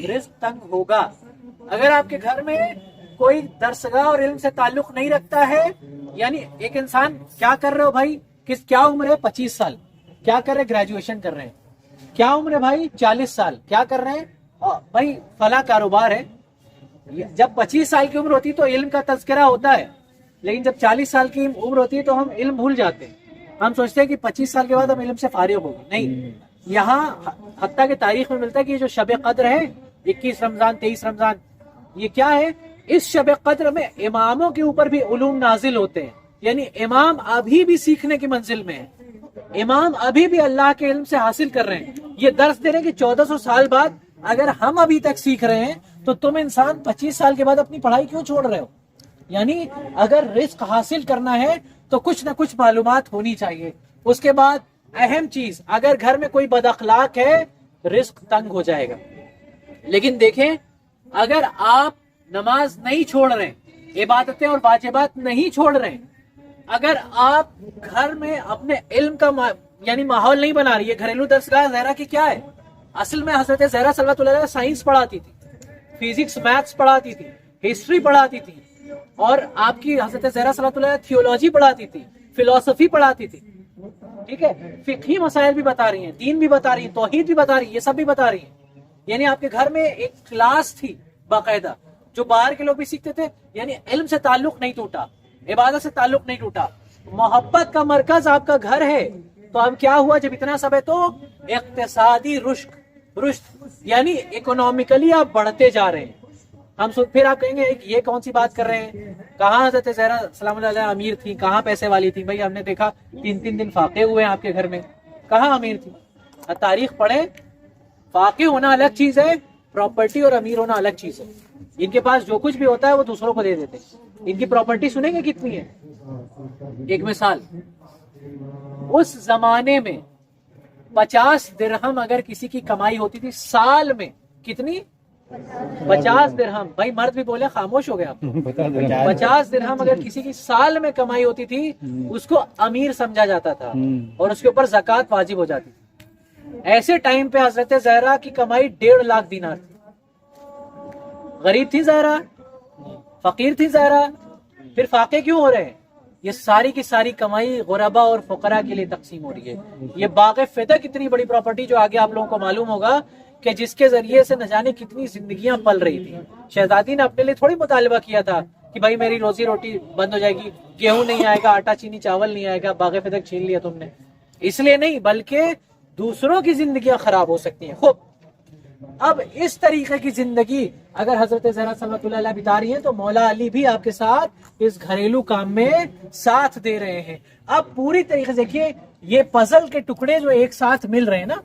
رزق تنگ ہوگا. اگر آپ کے گھر میں کوئی درسگاہ اور علم سے تعلق نہیں رکھتا ہے، یعنی ایک انسان کیا کر رہے ہو بھائی، کیا عمر ہے؟ 25 سال. کیا کر رہے؟ گریجویشن کر رہے ہیں. کیا عمر ہے بھائی؟ 40 سال. کیا کر رہے ہیں؟ بھائی فلاں کاروبار ہے. جب 25 سال کی عمر ہوتی ہے تو علم کا تذکرہ ہوتا ہے، لیکن جب 40 سال کی عمر ہوتی ہے تو ہم علم بھول جاتے ہیں. ہم سوچتے ہیں کہ 25 سال کے بعد ہم علم سے فارغ ہو گئے. نہیں، یہاں حتیٰ کہ تاریخ میں ملتا ہے کہ یہ جو شب قدر ہے، 21 رمضان 23 رمضان، یہ کیا ہے؟ اس شب قدر میں اماموں کے اوپر بھی علوم نازل ہوتے ہیں. یعنی امام ابھی بھی سیکھنے کی منزل میں ہے، امام ابھی بھی اللہ کے علم سے حاصل کر رہے ہیں. یہ درس دے رہے ہیں کہ 1400 سال بعد اگر ہم ابھی تک سیکھ رہے ہیں تو تم انسان 25 سال کے بعد اپنی پڑھائی کیوں چھوڑ رہے ہو؟ یعنی اگر رزق حاصل کرنا ہے تو کچھ نہ کچھ معلومات ہونی چاہیے. اس کے بعد اہم چیز، اگر گھر میں کوئی بد اخلاق ہے، رزق تنگ ہو جائے گا. لیکن دیکھیں، اگر آپ نماز نہیں چھوڑ رہے ہیں، عبادتیں اور واجبات نہیں چھوڑ رہے ہیں، اگر آپ گھر میں اپنے علم کا یعنی ماحول نہیں بنا رہی ہے. گھریلو درسگاہ زہرا کی کیا ہے؟ اصل میں حضرت زہرا صلی اللہ علیہ وسلم سائنس پڑھاتی تھی، فزکس میتھس پڑھاتی تھی، ہسٹری پڑھاتی تھی، اور آپ کی حضرت زہرا صلی اللہ علیہ وسلم تھیولوجی پڑھاتی تھی، فلسفی پڑھاتی تھی. ٹھیک ہے، فقہی مسائل بھی بتا رہی ہیں، دین بھی بتا رہی ہیں، توحید بھی بتا رہی ہیں، یہ سب بھی بتا رہی ہیں. یعنی آپ کے گھر میں ایک کلاس تھی باقاعدہ، جو باہر کے لوگ بھی سیکھتے تھے. یعنی علم سے تعلق نہیں ٹوٹا، عبادت سے تعلق نہیں ٹوٹا. محبت کا مرکز آپ کا گھر ہے. تو اب کیا ہوا جب اتنا سب ہے تو اقتصادی رشد یعنی اکنامکلی آپ بڑھتے جا رہے ہیں. ہم پھر آپ کہیں گے یہ کون سی بات کر رہے ہیں، کہاں حضرت زہرا سلام اللہ علیہ امیر تھی، کہاں پیسے والی تھی؟ بھائی ہم نے دیکھا 3 دن فاقے ہوئے ہیں آپ کے گھر میں، کہاں امیر تھی؟ تاریخ پڑھیں، فاقے ہونا الگ چیز ہے، پراپرٹی اور امیر ہونا الگ چیز ہے. ان کے پاس جو کچھ بھی ہوتا ہے وہ دوسروں کو دے دیتے. ان کی پراپرٹی سنیں گے کتنی ہے؟ ایک مثال، اس زمانے میں 50 درہم اگر کسی کی کمائی ہوتی تھی سال میں، کتنی؟ 50 درہم. بھائی مرد بھی بولے، خاموش ہو گیا آپ. 50 درہم اگر کسی کی سال میں کمائی ہوتی تھی، اس کو امیر سمجھا جاتا تھا اور اس کے اوپر زکوٰۃ واجب ہو جاتی تھی. ایسے ٹائم پہ حضرت زہرا کی کمائی 1.5 لاکھ دینار تھی. غریب تھی زہرا، فقیر تھی زہرا، پھر فاقے کیوں ہو رہے ہیں؟ یہ ساری کی ساری کمائی غربا اور فقراء کے لیے تقسیم ہو رہی ہے. یہ باغ فدق اتنی بڑی پراپرٹی جو آگے آپ لوگوں کو معلوم ہوگا کہ جس کے ذریعے سے نہ جانے کتنی زندگیاں پل رہی تھی. شہزادی نے اپنے لیے تھوڑی مطالبہ کیا تھا کہ بھائی میری روزی روٹی بند ہو جائے گی، گیہوں نہیں آئے گا، آٹا چینی چاول نہیں آئے گا، باغ فدق چھین لیا تم نے. اس لیے نہیں، بلکہ دوسروں کی زندگیاں خراب ہو سکتی ہیں. خوب، اب اس طریقے کی زندگی اگر حضرت زہرا صلی اللہ علیہ بتا رہی ہیں تو مولا علی بھی آپ کے ساتھ اس گھریلو کام میں ساتھ دے رہے ہیں. اب پوری طریقے سے دیکھیے، یہ پزل کے ٹکڑے جو ایک ساتھ مل رہے ہیں نا،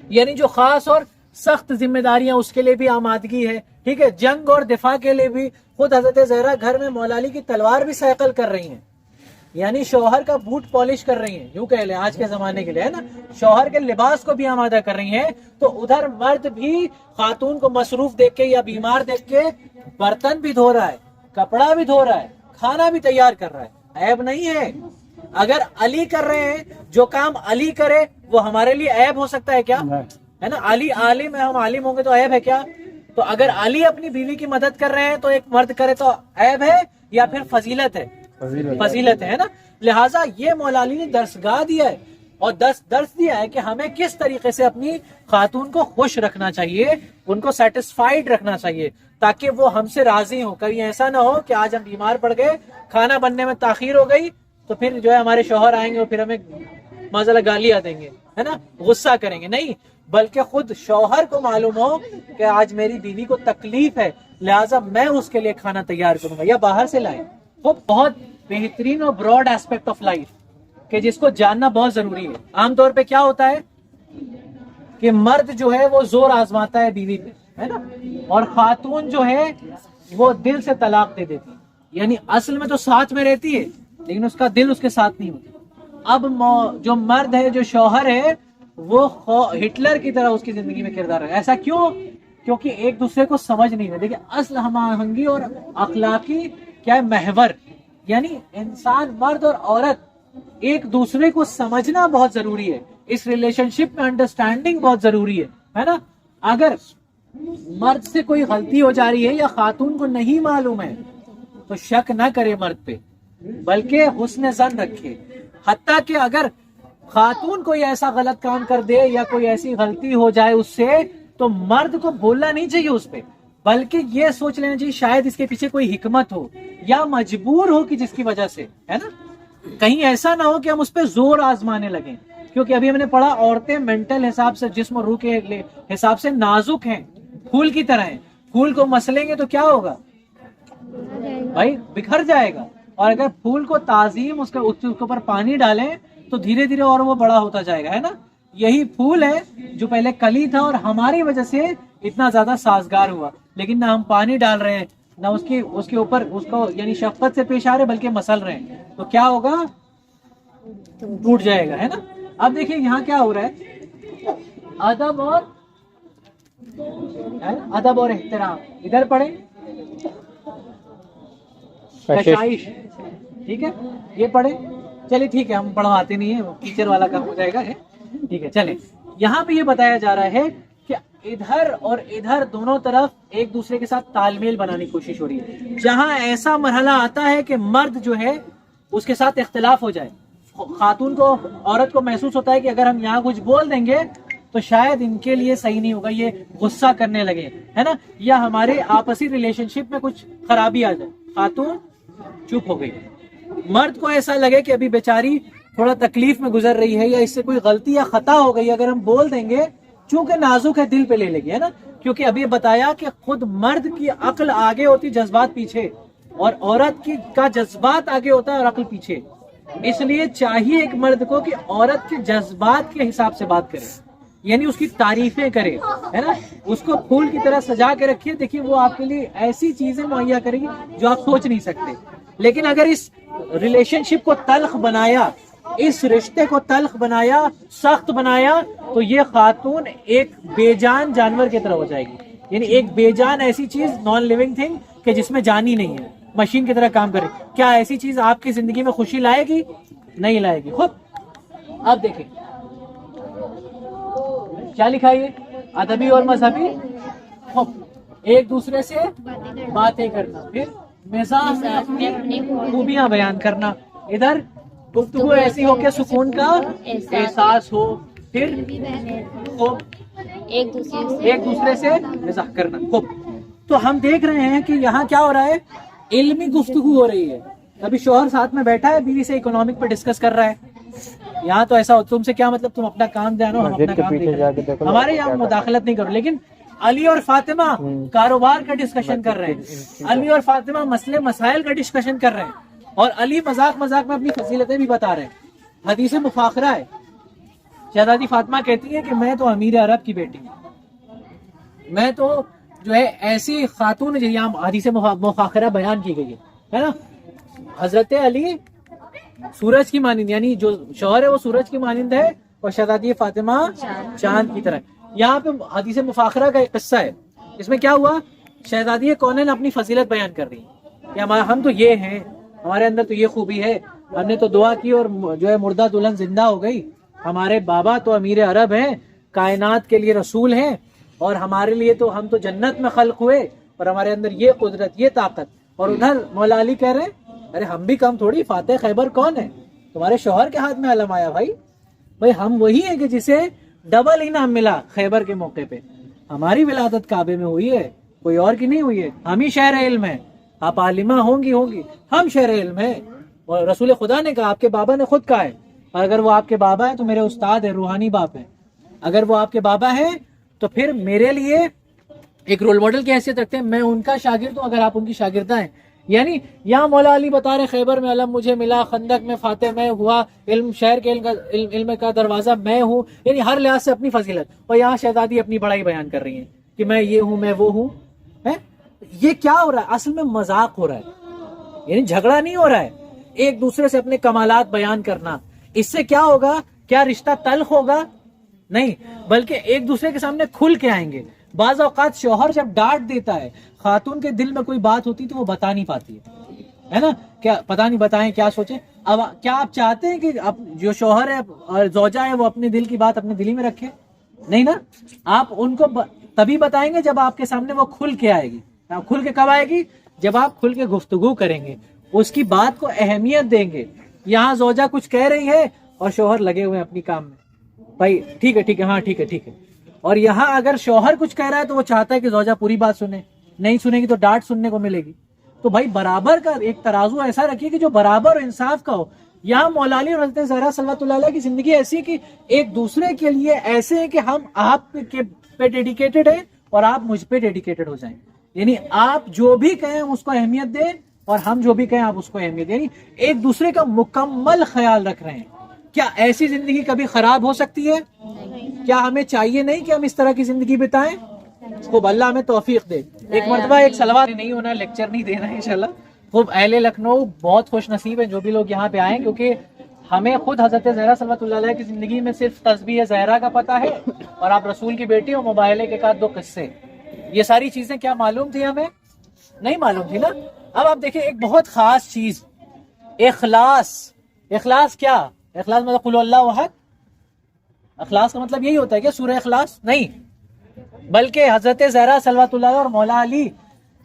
یعنی جو خاص اور سخت ذمہ داریاں اس کے لیے بھی آمادگی ہے. ٹھیک ہے، جنگ اور دفاع کے لیے بھی خود حضرت زہرا گھر میں مولا علی کی تلوار بھی سائیکل کر رہی ہیں، یعنی شوہر کا بوٹ پالش کر رہی ہیں، یوں کہہ لیں آج کے زمانے کے لیے، ہے نا، شوہر کے لباس کو بھی آمادہ کر رہی ہیں. تو ادھر مرد بھی خاتون کو مصروف دیکھ کے یا بیمار دیکھ کے برتن بھی دھو رہا ہے، کپڑا بھی دھو رہا ہے، کھانا بھی تیار کر رہا ہے. عیب نہیں ہے. اگر علی کر رہے ہیں، جو کام علی کرے وہ ہمارے لیے عیب ہو سکتا ہے کیا؟ ہے نا، علی عالم ہے، ہم عالم ہوں گے تو عیب ہے کیا؟ تو اگر علی اپنی بیوی کی مدد کر رہے ہیں تو ایک مرد کرے تو عیب ہے یا پھر فضیلت ہے؟ فضیلت ہے نا. لہٰذا یہ مولا علی نے درسگاہ دیا ہے اور درس دیا ہے کہ ہمیں کس طریقے سے اپنی خاتون کو خوش رکھنا چاہیے, ان کو سیٹسفائیڈ رکھنا چاہیے تاکہ وہ ہم سے راضی ہوں. کبھی ایسا نہ ہو کہ آج ہم بیمار پڑ گئے, کھانا بننے میں تاخیر ہو گئی تو پھر جو ہے ہمارے شوہر آئیں گے اور پھر ہمیں معذاللہ گالیاں دیں گے, ہے نا, غصہ کریں گے. نہیں, بلکہ خود شوہر کو معلوم ہو کہ آج میری بیوی کو تکلیف ہے, لہٰذا میں اس کے لیے کھانا تیار کروں گا یا باہر سے لائیں. وہ بہت بہترین اور براڈ ایسپیکٹ آف لائف کہ جس کو جاننا بہت ضروری ہے. عام طور پہ کیا ہوتا ہے کہ مرد جو ہے وہ زور آزماتا ہے بیوی پہ, ہے نا, اور خاتون جو ہے وہ دل سے طلاق دے دیتی ہے. یعنی اصل میں تو ساتھ میں رہتی ہے لیکن اس کا دل اس کے ساتھ نہیں ہوتا. اب جو مرد ہے, جو شوہر ہے, وہ ہٹلر کی طرح اس کی زندگی میں کردار ہے. ایسا کیوں؟ کیونکہ ایک دوسرے کو سمجھ نہیں رہے. دیکھیں, اصل ہم آہنگی اور اخلاقی کیا ہے, محور, یعنی انسان مرد اور عورت ایک دوسرے کو سمجھنا بہت ضروری ہے. اس ریلیشن شپ میں انڈرسٹینڈنگ بہت ضروری ہے نا. اگر مرد سے کوئی غلطی ہو جا رہی ہے یا خاتون کو نہیں معلوم ہے تو شک نہ کرے مرد پہ, بلکہ حسن ظن رکھے. حتیٰ کہ اگر خاتون کوئی ایسا غلط کام کر دے یا کوئی ایسی غلطی ہو جائے اس سے, تو مرد کو بولنا نہیں چاہیے اس پہ, بلکہ یہ سوچ لینا چاہیے شاید اس کے پیچھے کوئی حکمت ہو یا مجبور ہو کہ جس کی وجہ سے, ہے نا. کہیں ایسا نہ ہو کہ ہم اس پہ زور آزمانے لگیں, کیونکہ ابھی ہم نے پڑھا عورتیں مینٹل حساب سے, جسم اور روح کے حساب سے نازک ہیں, پھول کی طرح ہیں. پھول کو مسلیں گے تو کیا ہوگا بھائی, بکھر جائے گا. اور اگر پھول کو تعظیم اس کے اوپر پانی ڈالیں تو دھیرے دھیرے اور وہ بڑا ہوتا جائے گا, ہے نا. یہی پھول ہے جو پہلے کلی تھا اور ہماری وجہ سے اتنا زیادہ سازگار ہوا, لیکن نہ ہم پانی ڈال رہے ہیں نہ اس کے اوپر اس کو یعنی شفقت سے پیش آ رہے بلکہ مسل رہے ہیں, تو کیا ہوگا, ٹوٹ جائے گا, ہے نا. اب دیکھیں یہاں کیا ہو رہا ہے, ادب اور احترام. ادھر پڑھیں کشائش, ٹھیک ہے, یہ پڑھیں. چلیے ٹھیک ہے, ہم پڑھواتے نہیں ہیں, ٹیچر والا کام ہو جائے گا, ٹھیک ہے. چلیں, یہاں پہ یہ بتایا جا رہا ہے کہ ادھر اور ادھر دونوں طرف ایک دوسرے کے ساتھ تال میل بنانے کی کوشش ہو رہی ہے. جہاں ایسا مرحلہ آتا ہے کہ مرد جو ہے اس کے ساتھ اختلاف ہو جائے, خاتون کو, عورت کو محسوس ہوتا ہے کہ اگر ہم یہاں کچھ بول دیں گے تو شاید ان کے لیے صحیح نہیں ہوگا, یہ غصہ کرنے لگے, ہے نا, یا ہمارے آپسی ریلیشن شپ میں کچھ خرابی آ جائے. خاتون چپ ہو گئی. مرد کو ایسا لگے کہ ابھی بیچاری تھوڑا تکلیف میں گزر رہی ہے یا اس سے کوئی غلطی یا خطا ہو گئی, اگر ہم بول دیں گے چونکہ نازک ہے دل پہ لے لے گی, ہے نا. کیونکہ ابھی بتایا کہ خود مرد کی عقل آگے ہوتی, جذبات پیچھے, اور عورت کا جذبات آگے ہوتا ہے اور عقل پیچھے. اس لیے چاہیے ایک مرد کو کہ عورت کے جذبات کے حساب سے بات کرے, یعنی اس کی تعریفیں کرے, ہے نا, اس کو پھول کی طرح سجا کے رکھیے. دیکھیے وہ آپ کے لیے ایسی چیزیں مہیا کرے گی جو آپ سوچ نہیں سکتے. لیکن اگر اس ریلیشن شپ کو تلخ بنایا, اس رشتے کو تلخ بنایا, سخت بنایا, تو یہ خاتون ایک بے جان جانور کی طرح ہو جائے گی. یعنی ایک بے جان ایسی چیز, نان لیونگ تھنگ, کہ جس میں جان ہی نہیں ہے, مشین کی طرح کام کرے. کیا ایسی چیز آپ کی زندگی میں خوشی لائے گی؟ نہیں لائے گی. خود اب دیکھیں کیا لکھا ہے, ادبی اور مذہبی, ایک دوسرے سے باتیں کرنا, پھر مزاح میں اپنی خوبیاں بیان کرنا. ادھر گفتگو ایسی ہو کہ سکون کا احساس ہو, پھر ایک دوسرے سے مزاح کرنا. خوب, تو ہم دیکھ رہے ہیں کہ یہاں کیا ہو رہا ہے, علمی گفتگو ہو رہی ہے. ابھی شوہر ساتھ میں بیٹھا ہے, بیوی سے اکنامک پہ ڈسکس کر رہا ہے. یہاں تو ایسا ہو, تم سے کیا مطلب, تم اپنا کام جانو, ہم اپنا کام دیکھو, ہمارے یہاں مداخلت نہیں کرو. لیکن علی اور فاطمہ کاروبار کا ڈسکشن کر رہے ہیں, علی اور فاطمہ مسئلے مسائل کا ڈسکشن کر رہے ہیں, اور علی مذاق مذاق میں اپنی فضیلتیں بھی بتا رہے ہیں. حدیث مفاخرہ ہے, شہزادی فاطمہ کہتی ہے کہ میں تو امیر عرب کی بیٹی ہوں, میں تو جو ہے ایسی خاتون ہے, یہاں حدیث مفاخرہ بیان کی گئی ہے نا. حضرت علی سورج کی مانند, یعنی جو شوہر ہے وہ سورج کی مانند ہے, اور شہزادی فاطمہ چاند کی طرح. یہاں پہ حدیث مفاخرہ کا ایک قصہ ہے. اس میں کیا ہوا, شہزادی کونین اپنی فضیلت بیان کر رہی کہ ہم تو یہ ہیں, ہمارے اندر تو یہ خوبی ہے, ہم نے تو دعا کی اور جو ہے مردہ دلہن زندہ ہو گئی, ہمارے بابا تو امیر عرب ہیں, کائنات کے لیے رسول ہیں, اور ہمارے لیے تو ہم تو جنت میں خلق ہوئے اور ہمارے اندر یہ قدرت یہ طاقت، اور ادھر مولا علی کہہ رہے ہیں ارے ہم بھی کم تھوڑی، فاتح خیبر کون ہے؟ تمہارے شوہر کے ہاتھ میں علم آیا بھائی ہم وہی ہیں کہ جسے ڈبل انعام ملا خیبر کے موقع پہ. ہماری ولادت کعبے میں ہوئی ہے، کوئی اور کی نہیں ہوئی ہے. ہم ہی شہر علم ہے. آپ عالمہ ہوں گی ہم شہر علم ہے. اور رسول خدا نے کہا، آپ کے بابا نے خود کہا ہے، اور اگر وہ آپ کے بابا ہیں تو میرے استاد ہیں، روحانی باپ ہیں. اگر وہ آپ کے بابا ہیں تو پھر میرے لیے ایک رول ماڈل کی حیثیت رکھتے ہیں. میں ان کا شاگرد ہوں اگر آپ ان کی شاگردہ ہیں. یعنی یہاں مولا علی بتا رہے خیبر میں علم مجھے ملا، خندق میں فاتح میں ہوا، علم شہر کے علم کا دروازہ میں ہوں، یعنی ہر لحاظ سے اپنی فضیلت. اور یہاں شہزادی اپنی بڑائی بیان کر رہی ہیں کہ میں یہ ہوں میں وہ ہوں. یہ کیا ہو رہا ہے؟ اصل میں مذاق ہو رہا ہے، یعنی جھگڑا نہیں ہو رہا ہے. ایک دوسرے سے اپنے کمالات بیان کرنا، اس سے کیا ہوگا؟ کیا رشتہ تلخ ہوگا؟ نہیں، بلکہ ایک دوسرے کے سامنے کھل کے آئیں گے. بعض اوقات شوہر جب ڈانٹ دیتا ہے، خاتون کے دل میں کوئی بات ہوتی تو وہ بتا نہیں پاتی ہے نا، کیا پتہ نہیں بتائیں کیا سوچیں. اب کیا آپ چاہتے ہیں کہ جو شوہر ہے اور زوجہ ہے وہ اپنے دل کی بات اپنے دل ہی میں رکھے؟ نہیں نا. آپ ان کو تبھی بتائیں گے جب آپ کے سامنے وہ کھل کے آئے گی. کھل کے کب آئے گی؟ جب آپ کھل کے گفتگو کریں گے، اس کی بات کو اہمیت دیں گے. یہاں زوجہ کچھ کہہ رہی ہے اور شوہر لگے ہوئے ہیں اپنی کام میں، بھائی ٹھیک ہے ہاں ٹھیک ہے. اور یہاں اگر شوہر کچھ کہہ رہا ہے تو وہ چاہتا ہے کہ زوجہ پوری بات سنے، نہیں سنے گی تو ڈانٹ سننے کو ملے گی. تو بھائی برابر کا ایک ترازو ایسا رکھیے کہ جو برابر اور انصاف کا ہو. یہاں مولا علی اور حضرت زہرا صلوات اللہ علیہ کی زندگی ایسی ہے کہ ایک دوسرے کے لیے ایسے ہیں کہ ہم آپ کے پہ ڈیڈیکیٹڈ ہیں اور آپ مجھ پہ ڈیڈیکیٹڈ ہو جائیں. یعنی آپ جو بھی کہیں ہم اس کو اہمیت دیں اور ہم جو بھی کہیں آپ اس کو اہمیت دیں. یعنی ایک دوسرے کا مکمل خیال رکھ رہے ہیں. کیا ایسی زندگی کبھی خراب ہو سکتی ہے؟ کیا ہمیں چاہیے نہیں کہ ہم اس طرح کی زندگی بتائیں؟ خوب اللہ ہمیں توفیق دے. ایک مرتبہ ایک صلوات نہیں ہونا، لیکچر نہیں دینا انشاءاللہ. خوب اہل لکھنؤ بہت خوش نصیب ہیں جو بھی لوگ یہاں پہ آئیں، کیونکہ ہمیں خود حضرت زہرا صلوات اللہ علیہ کی زندگی میں صرف تسبیح زہرا کا پتہ ہے، اور آپ رسول کی بیٹی اور مباہلے کے ساتھ 2 قصے. یہ ساری چیزیں کیا معلوم تھی؟ ہمیں نہیں معلوم تھی نا. اب آپ دیکھیں ایک بہت خاص چیز، اخلاص. اخلاص کیا؟ اخلاص مطلب قل اللہ احد. اخلاص کا مطلب یہی ہوتا ہے کہ سورہ اخلاص نہیں، بلکہ حضرت زہرا صلوات اللہ اور مولا علی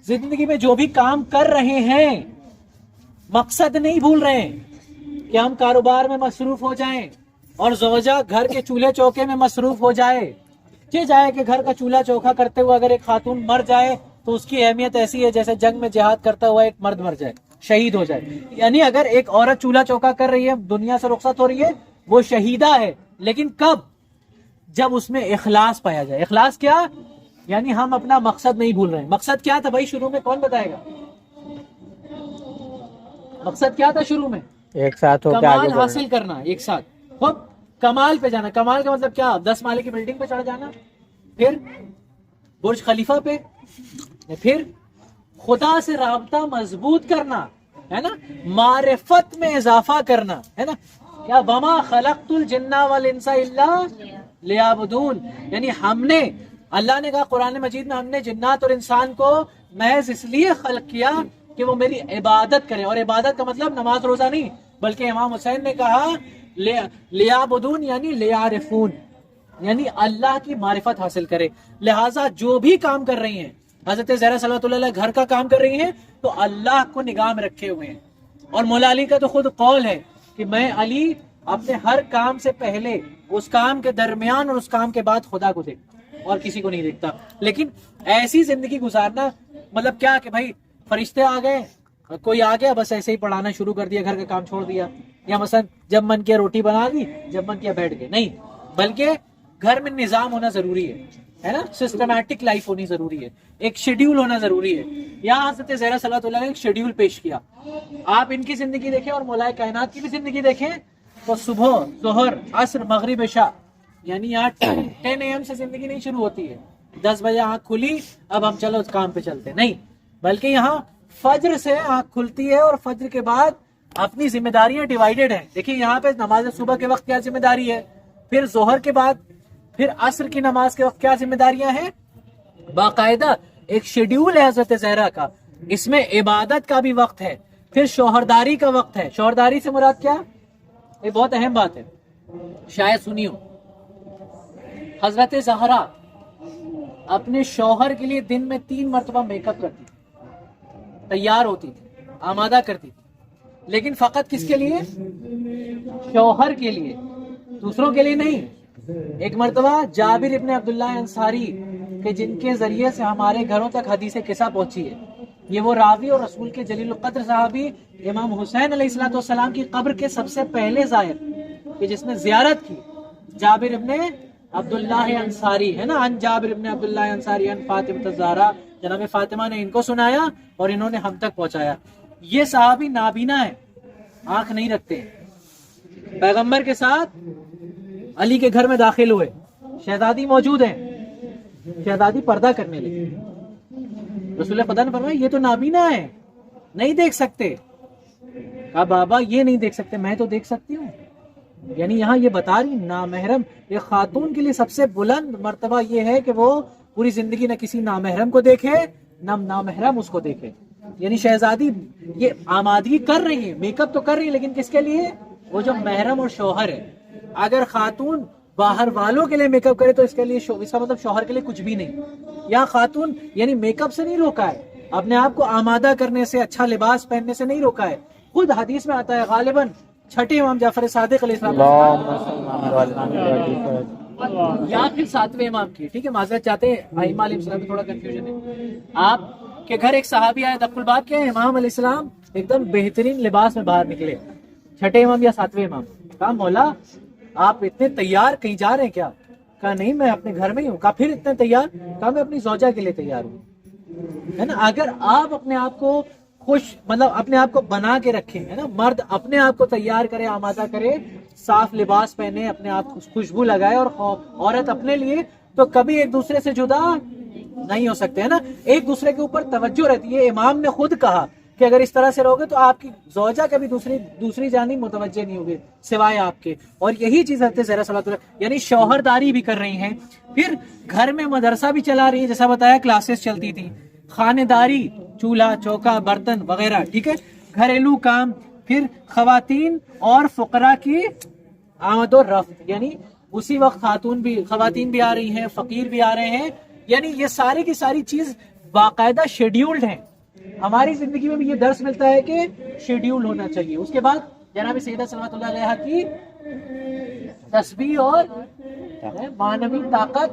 زندگی میں جو بھی کام کر رہے ہیں مقصد نہیں بھول رہے ہیں کہ ہم کاروبار میں مصروف ہو جائیں اور زوجہ گھر کے چولہے چوکے میں مصروف ہو جائے. جائے کہ گھر کا چولہا چوکھا کرتے ہوئے اگر ایک خاتون مر جائے تو اس کی اہمیت ایسی ہے جیسے جنگ میں جہاد کرتا ہوا ایک مرد مر جائے، شہید ہو جائے. یعنی اگر ایک عورت چولہا چوکا کر رہی ہے، دنیا سے رخصت ہو رہی ہے، وہ شہیدہ ہے. لیکن کب؟ جب اس میں اخلاص پایا جائے. اخلاص کیا؟ یعنی ہم اپنا مقصد نہیں بھول رہے ہیں. مقصد کیا تھا بھائی شروع میں؟ کون بتائے گا؟ مقصد کیا تھا شروع میں؟ ایک ساتھ ہو کے کمال آگے بڑھنا. حاصل کرنا، ایک ساتھ خود کمال پہ جانا. کمال کا مطلب کیا؟ 10 مالے کی بلڈنگ پہ چڑھ جانا، پھر برج خلیفہ پہ، پھر خدا سے رابطہ مضبوط کرنا ہے نا، معرفت میں اضافہ کرنا ہے نا. کیا وما خلقت الجن والانس الا لیعبدون. یعنی ہم نے، اللہ نے کہا قرآن مجید میں، ہم نے جنات اور انسان کو محض اس لیے خلق کیا کہ وہ میری عبادت کریں. اور عبادت کا مطلب نماز روزہ نہیں، بلکہ امام حسین نے کہا لیعبدون یعنی لیعرفون، یعنی اللہ کی معرفت حاصل کرے. لہٰذا جو بھی کام کر رہی ہیں حضرت زہرا صلوات اللہ علیہ گھر کا کام کر رہی ہیں تو اللہ کو نگاہ میں رکھے ہوئے ہیں. اور مولا علی کا تو خود قول ہے کہ میں علی اپنے ہر کام سے پہلے، اس کام کے درمیان اور اس کام کے بعد خدا کو دیکھتا اور کسی کو نہیں دیکھتا. لیکن ایسی زندگی گزارنا مطلب کیا کہ بھائی فرشتے آ گئے، کوئی آ گیا بس ایسے ہی پڑھانا شروع کر دیا، گھر کا کام چھوڑ دیا، یا مثلا جب من کیا روٹی بنا دی، جب من کیا بیٹھ گئے. نہیں، بلکہ گھر میں نظام ہونا ضروری ہے نا، سسٹمیٹک لائف ہونی ضروری ہے، ایک شیڈیول ہونا ضروری ہے. یہاں حضرت زہرا صلوات اللہ علیہ نے ایک شیڈیول پیش کیا. آپ ان کی زندگی دیکھیں اور مولا کائنات کی بھی زندگی دیکھیں تو صبح، ظہر، عصر، مغرب، عشاء، یعنی یہاں 10 AM سے زندگی نہیں شروع ہوتی ہے 10 بجے آنکھ کھلی اب ہم چلو اس کام پہ چلتے، نہیں، بلکہ یہاں فجر سے آنکھ کھلتی ہے اور فجر کے بعد اپنی ذمہ داریاں ڈیوائیڈڈ ہیں. دیکھیں یہاں پہ نماز صبح کے وقت کیا ذمہ داری ہے، پھر ظہر کے بعد، پھر عصر کی نماز کے وقت کیا ذمہ داریاں ہیں. باقاعدہ ایک شیڈیول ہے حضرت زہرا کا، اس میں عبادت کا بھی وقت ہے، پھر شوہرداری کا وقت ہے. شوہرداری سے مراد کیا؟ یہ بہت اہم بات ہے، شاید سنی ہو. حضرت زہرا اپنے شوہر کے لیے دن میں 3 مرتبہ میک اپ کرتی تھی، تیار ہوتی تھی، آمادہ کرتی تھی، لیکن فقط کس کے لیے؟ شوہر کے لیے، دوسروں کے لیے نہیں۔ ایک مرتبہ جابر ابن عبداللہ انصاری کہ جن کے ذریعے سے ہمارے گھروں تک حدیث قصہ پہنچی ہے، یہ وہ راوی اور رسول کے جلیل القدر صحابی امام حسین علیہ السلام کی قبر کے سب سے پہلے زائر کہ جس نے زیارت کی، جابر ابن عبداللہ انصاری ہے نا، ان جابر ابن عبداللہ انصاری ان فاطمہ الزہرا، جناب فاطمہ نے ان کو سنایا اور انہوں نے ہم تک پہنچایا۔ یہ صحابی نابینا ہے، آنکھ نہیں رکھتے، پیغمبر کے ساتھ علی کے گھر میں داخل ہوئے، شہزادی موجود ہیں، شہزادی پردہ کرنے لگی، رسول خدا نے فرمایا یہ تو نابینا ہے، نہیں دیکھ سکتے۔ کہا بابا یہ نہیں دیکھ سکتے، میں تو دیکھ سکتی ہوں۔ یعنی یہاں یہ بتا رہی نامحرم، ایک خاتون کے لیے سب سے بلند مرتبہ یہ ہے کہ وہ پوری زندگی نہ کسی نامحرم کو دیکھے نہ نامحرم اس کو دیکھے۔ یعنی شہزادی یہ آمادگی کر رہی ہے، میک اپ تو کر رہی ہے، لیکن کس کے لیے؟ وہ جو محرم اور شوہر ہے۔ اگر خاتون باہر والوں کے لیے میک اپ کرے تو اس کے لیے اس کا مطلب شوہر کے لیے کچھ بھی نہیں۔ یا خاتون یعنی میک اپ سے نہیں روکا ہے، اپنے آپ کو آمادہ کرنے سے، اچھا لباس پہننے سے نہیں روکا ہے۔ خود حدیث میں آتا ہے غالباً چھٹے امام جعفر صادق علیہ السلام یا پھر 7ویں امام کی، ٹھیک ہے معذرت چاہتے ہیں، ائمہ علیہ السلام میں تھوڑا کنفیوژن ہے۔ آپ کے گھر ایک صحابی آئے، دخل الباب کیا ہے، امام علیہ السلام ایک دم بہترین لباس میں باہر نکلے، چھٹے امام یا 7ویں امام۔ کہا مولا آپ اتنے تیار کہیں جا رہے ہیں کیا؟ کہا نہیں میں اپنے گھر میں ہی ہوں۔ کہا پھر اتنے تیار؟ کہا میں اپنی زوجہ کے لیے تیار ہوں، ہے نا۔ اگر آپ اپنے آپ کو خوش مطلب اپنے آپ کو بنا کے رکھیں، ہے نا، مرد اپنے آپ کو تیار کرے، آمادہ کرے، صاف لباس پہنے، اپنے آپ کو خوشبو لگائے، اور عورت اپنے لیے، تو کبھی ایک دوسرے سے جدا نہیں ہو سکتے، ہے نا، ایک دوسرے کے اوپر توجہ رہتی ہے۔ امام نے خود کہا کہ اگر اس طرح سے رہو گے تو آپ کی زوجہ کبھی دوسری جانب متوجہ نہیں ہوگی سوائے آپ کے۔ اور یہی چیز حضرت زہرا صلی اللہ علیہ وسلم یعنی شوہرداری بھی کر رہی ہیں، پھر گھر میں مدرسہ بھی چلا رہی ہیں، جیسا بتایا کلاسز چلتی تھی، خانے داری، چولہا چوکا برتن وغیرہ، ٹھیک ہے، گھریلو کام، پھر خواتین اور فقراء کی آمد و رفت، یعنی اسی وقت خواتین بھی آ رہی ہیں، فقیر بھی آ رہے ہیں، یعنی یہ ساری کی ساری چیز باقاعدہ شیڈیولڈ ہیں۔ ہماری زندگی میں بھی یہ درس ملتا ہے کہ شیڈیول ہونا چاہیے۔ اس کے بعد جناب سیدہ صلوات اللہ علیہا کی تسبیح اور معنوی طاقت،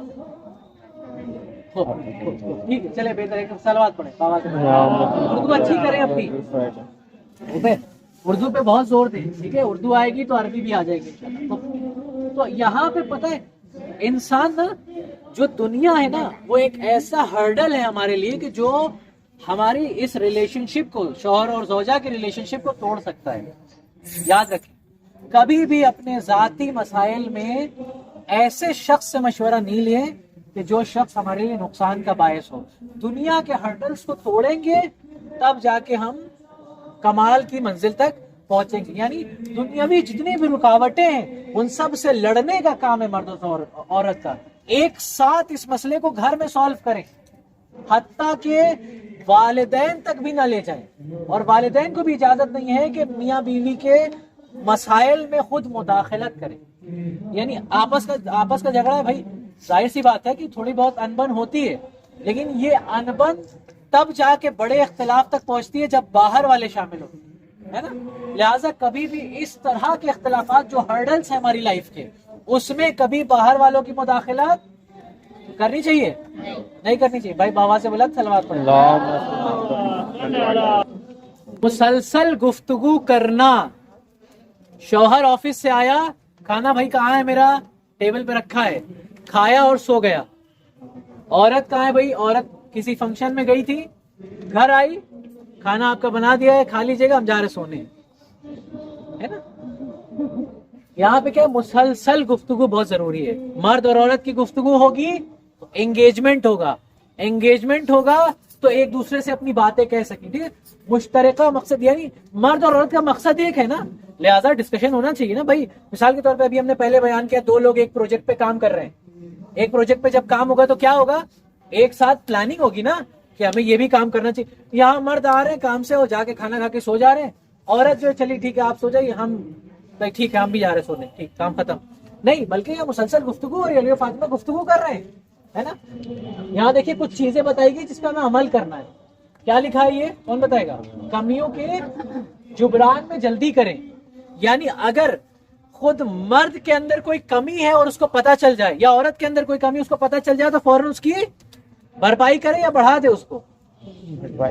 ٹھیک ہے چلے بہتر ہے صلوات پڑھیں، اردو اچھی کریں اپنی، اردو پہ بہت زور دیں، ٹھیک ہے، اردو آئے گی تو عربی بھی آ جائے گی انشاءاللہ۔ تو یہاں پہ پتہ ہے انسان نا، جو دنیا ہے نا، وہ ایک ایسا ہرڈل ہے ہمارے لیے کہ جو ہماری اس ریلیشن شپ کو، شوہر اور زوجہ کے ریلیشن شپ کو توڑ سکتا ہے۔ یاد رکھیں کبھی بھی اپنے ذاتی مسائل میں ایسے شخص سے مشورہ نہیں لیں کہ جو شخص ہمارے لیے نقصان کا باعث ہو۔ دنیا کے ہرڈلز کو توڑیں گے تب جا کے ہم کمال کی منزل تک پہنچیں گے۔ یعنی دنیاوی جتنی بھی رکاوٹیں ہیں ان سب سے لڑنے کا کام ہے مرد اور عورت کا۔ ایک ساتھ اس مسئلے کو گھر میں سالو کریں، حتیٰ کہ والدین تک بھی نہ لے جائیں، اور والدین کو بھی اجازت نہیں ہے کہ میاں بیوی کے مسائل میں خود مداخلت کریں۔ یعنی آپس کا جھگڑا ہے بھائی، ظاہر سی بات ہے کہ تھوڑی بہت انبن ہوتی ہے، لیکن یہ انبن تب جا کے بڑے اختلاف تک پہنچتی ہے جب باہر والے شامل ہوتے ہیں، ہے نا۔ لہٰذا کبھی بھی اس طرح کے اختلافات جو ہرڈلز ہیں ہماری لائف کے، اس میں کبھی باہر والوں کی مداخلت کرنی چاہیے نہیں کرنی چاہیے؟ بھائی بابا سے بلند صلوات پڑھیں۔ مسلسل گفتگو کرنا، شوہر آفس سے آیا، کھانا بھائی کہاں ہے میرا، ٹیبل پہ رکھا ہے، کھایا اور سو گیا۔ عورت کہاں ہے بھائی، عورت کسی فنکشن میں گئی تھی، گھر آئی، کھانا آپ کا بنا دیا ہے، کھا لیجیے گا، ہم جا رہے سونے، ہے نا۔ یہاں پہ کیا مسلسل گفتگو بہت ضروری ہے۔ مرد اور عورت کی گفتگو ہوگی تو انگیجمنٹ ہوگا تو ایک دوسرے سے اپنی باتیں کہہ سکیں، ٹھیک ہے، مشترکہ مقصد، یعنی مرد اور عورت کا مقصد ایک ہے نا، لہٰذا ڈسکشن ہونا چاہیے نا بھائی۔ مثال کے طور پہ ابھی ہم نے پہلے بیان کیا، 2 لوگ ایک پروجیکٹ پہ کام کر رہے ہیں، ایک پروجیکٹ پہ جب کام ہوگا تو کیا ہوگا، ایک ساتھ پلاننگ ہوگی نا کہ ہمیں یہ بھی کام کرنا چاہیے۔ یہاں مرد آ رہے ہیں کام سے، وہ جا کے کھانا کھا کے سو جا رہے ہیں، عورت جو چلی ٹھیک ہے آپ سو جائیے، ہم ٹھیک ہے ہم بھی جا رہے سونے، ٹھیک کام ختم، نہیں، بلکہ یہ مسلسل گفتگو ہو رہی ہے، علی و فاطمہ گفتگو کر رہے ہیں، ہے نا. یہاں دیکھیے کچھ چیزیں بتائی گئی جس پہ ہمیں عمل کرنا ہے. کیا لکھا ہے یہ کون بتائے گا؟ کمیوں کے جبران میں جلدی کریں. یعنی اگر خود مرد کے اندر کوئی کمی ہے اور اس کو پتا چل جائے، یا عورت کے اندر کوئی کمی اس کو پتا چل جائے، تو فوراً اس کی بھرپائی کرے یا بڑھا دے، اس کو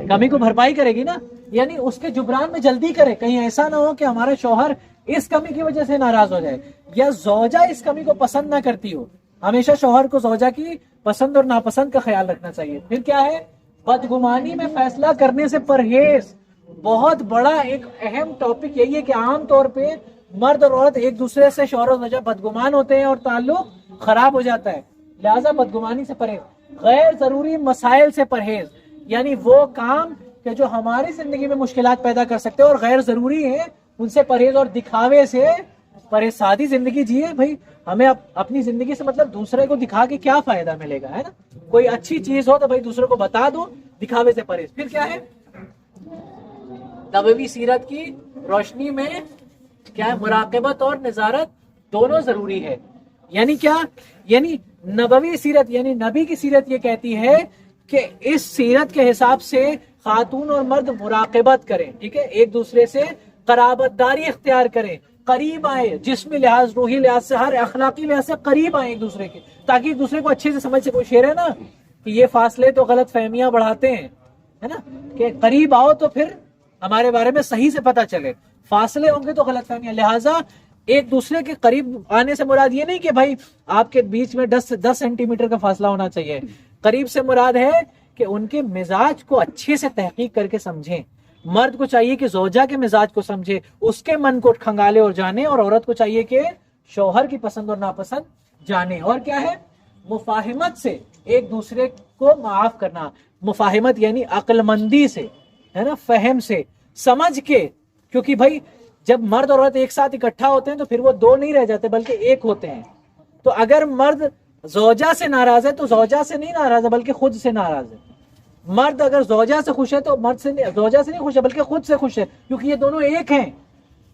کمی کو بھرپائی کرے گی نا. یعنی اس کے جبران میں جلدی کرے. کہیں ایسا نہ ہو کہ ہمارا شوہر اس کمی کی وجہ سے ناراض ہو جائے، یا زوجہ اس کمی کو پسند نہ کرتی ہو. ہمیشہ شوہر کو زوجہ کی پسند اور ناپسند کا خیال رکھنا چاہیے. پھر کیا ہے؟ بدگمانی میں فیصلہ کرنے سے پرہیز. بہت بڑا ایک اہم ٹاپک یہی ہے کہ عام طور پہ مرد اور عورت ایک دوسرے سے شوہر و زوجہ بدگمان ہوتے ہیں اور تعلق خراب ہو جاتا ہے. لہذا بدگمانی سے پرہیز. غیر ضروری مسائل سے پرہیز، یعنی وہ کام کہ جو ہماری زندگی میں مشکلات پیدا کر سکتے ہیں اور غیر ضروری ہیں ان سے پرہیز، اور دکھاوے سے پرہیز. سادی زندگی جیے بھائی. ہمیں اپنی زندگی سے مطلب دوسرے کو دکھا کے کیا فائدہ ملے گا، ہے نا. کوئی اچھی چیز ہو تو بھائی دوسرے کو بتا دو. دکھاوے سے پرہیز. پھر کیا ہے؟ نبوی سیرت کی روشنی میں کیا ہے؟ مراقبت اور نظارت دونوں ضروری ہے. یعنی کیا؟ یعنی نبوی سیرت یعنی نبی کی سیرت یہ کہتی ہے کہ اس سیرت کے حساب سے خاتون اور مرد مراقبت کریں، ٹھیک ہے، ایک دوسرے سے قرابت داری اختیار کریں، قریب آئیں، جسمی لحاظ، روحی لحاظ سے، ہر اخلاقی لحاظ سے قریب آئیں ایک دوسرے کے، تاکہ ایک دوسرے کو اچھے سے سمجھ سکے. شعر ہے نا کہ یہ فاصلے تو غلط فہمیاں بڑھاتے ہیں، ہے نا، کہ قریب آؤ تو پھر ہمارے بارے میں صحیح سے پتہ چلے. فاصلے ہوں گے تو غلط فہمیاں. لہٰذا ایک دوسرے کے قریب آنے سے مراد یہ نہیں کہ بھائی آپ کے بیچ میں 10 سینٹی میٹر کا فاصلہ ہونا چاہیے. قریب سے مراد ہے کہ ان کے مزاج کو اچھے سے تحقیق کر کے سمجھیں. مرد کو چاہیے کہ زوجہ کے مزاج کو سمجھے، اس کے من کو کھنگالے اور جانے، اور عورت کو چاہیے کہ شوہر کی پسند اور ناپسند جانے. اور کیا ہے؟ مفاہمت سے ایک دوسرے کو معاف کرنا. مفاہمت یعنی عقل مندی سے، ہے نا، فہم سے، سمجھ کے. کیونکہ بھائی جب مرد اور عورت ایک ساتھ اکٹھا ہوتے ہیں تو پھر وہ دو نہیں رہ جاتے بلکہ ایک ہوتے ہیں. تو اگر مرد زوجہ سے ناراض ہے تو زوجہ سے نہیں ناراض ہے بلکہ خود سے ناراض ہے. مرد اگر زوجہ سے خوش ہے تو مرد سے زوجہ سے نہیں خوش ہے بلکہ خود سے خوش ہے، کیونکہ یہ دونوں ایک ہیں.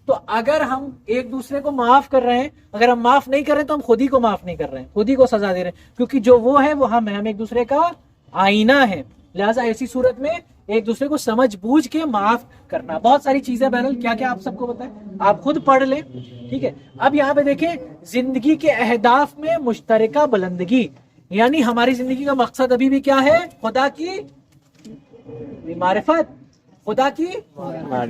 تو اگر ہم ایک دوسرے کو معاف کر رہے ہیں، اگر ہم معاف نہیں کر رہے تو ہم خود ہی کو معاف نہیں کر رہے ہیں، خود ہی کو سزا دے رہے ہیں، کیونکہ جو وہ ہے وہ ہم ہیں، ہم ایک دوسرے کا آئینہ ہے. لہٰذا ایسی صورت میں ایک دوسرے کو سمجھ بوجھ کے معاف کرنا. بہت ساری چیزیں بہرحال کیا کیا آپ سب کو بتائیں، آپ خود پڑھ لیں، ٹھیک ہے. اب یہاں پہ دیکھیں زندگی کے اہداف میں مشترکہ بلندگی. یعنی ہماری زندگی کا مقصد ابھی بھی کیا ہے؟ خدا کی معرفت، خدا کی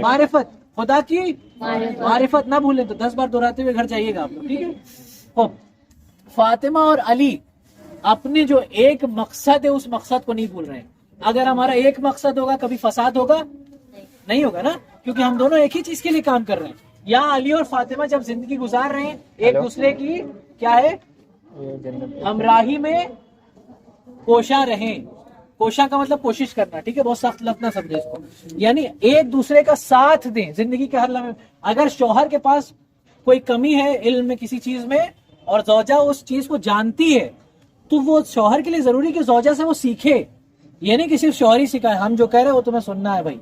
معرفت، خدا کی معرفت. نہ بھولیں تو 10 بار دہراتے ہوئے گھر جائیے گا آپ کو، ٹھیک ہے. فاطمہ اور علی اپنے جو ایک مقصد ہے اس مقصد کو نہیں بھول رہے ہیں. اگر ہمارا ایک مقصد ہوگا کبھی فساد ہوگا نہیں ہوگا نا، کیونکہ ہم دونوں ایک ہی چیز کے لیے کام کر رہے ہیں. یہاں علی اور فاطمہ جب زندگی گزار رہے ہیں ایک دوسرے کی کیا ہے؟ ہمراہی میں کوشاں رہیں. کوشاں کا مطلب کوشش کرنا، ٹھیک ہے، بہت سخت لفظ نہ سمجھے اس کو. یعنی ایک دوسرے کا ساتھ دیں زندگی کے ہر لمحے. اگر شوہر کے پاس کوئی کمی ہے علم میں کسی چیز میں اور زوجہ اس چیز کو جانتی ہے تو وہ شوہر کے لیے ضروری کہ زوجہ سے وہ سیکھے. یہ نہیں کہ صرف شوہر ہی سکھائے، ہم جو کہہ رہے ہیں وہ تمہیں سننا ہے بھائی،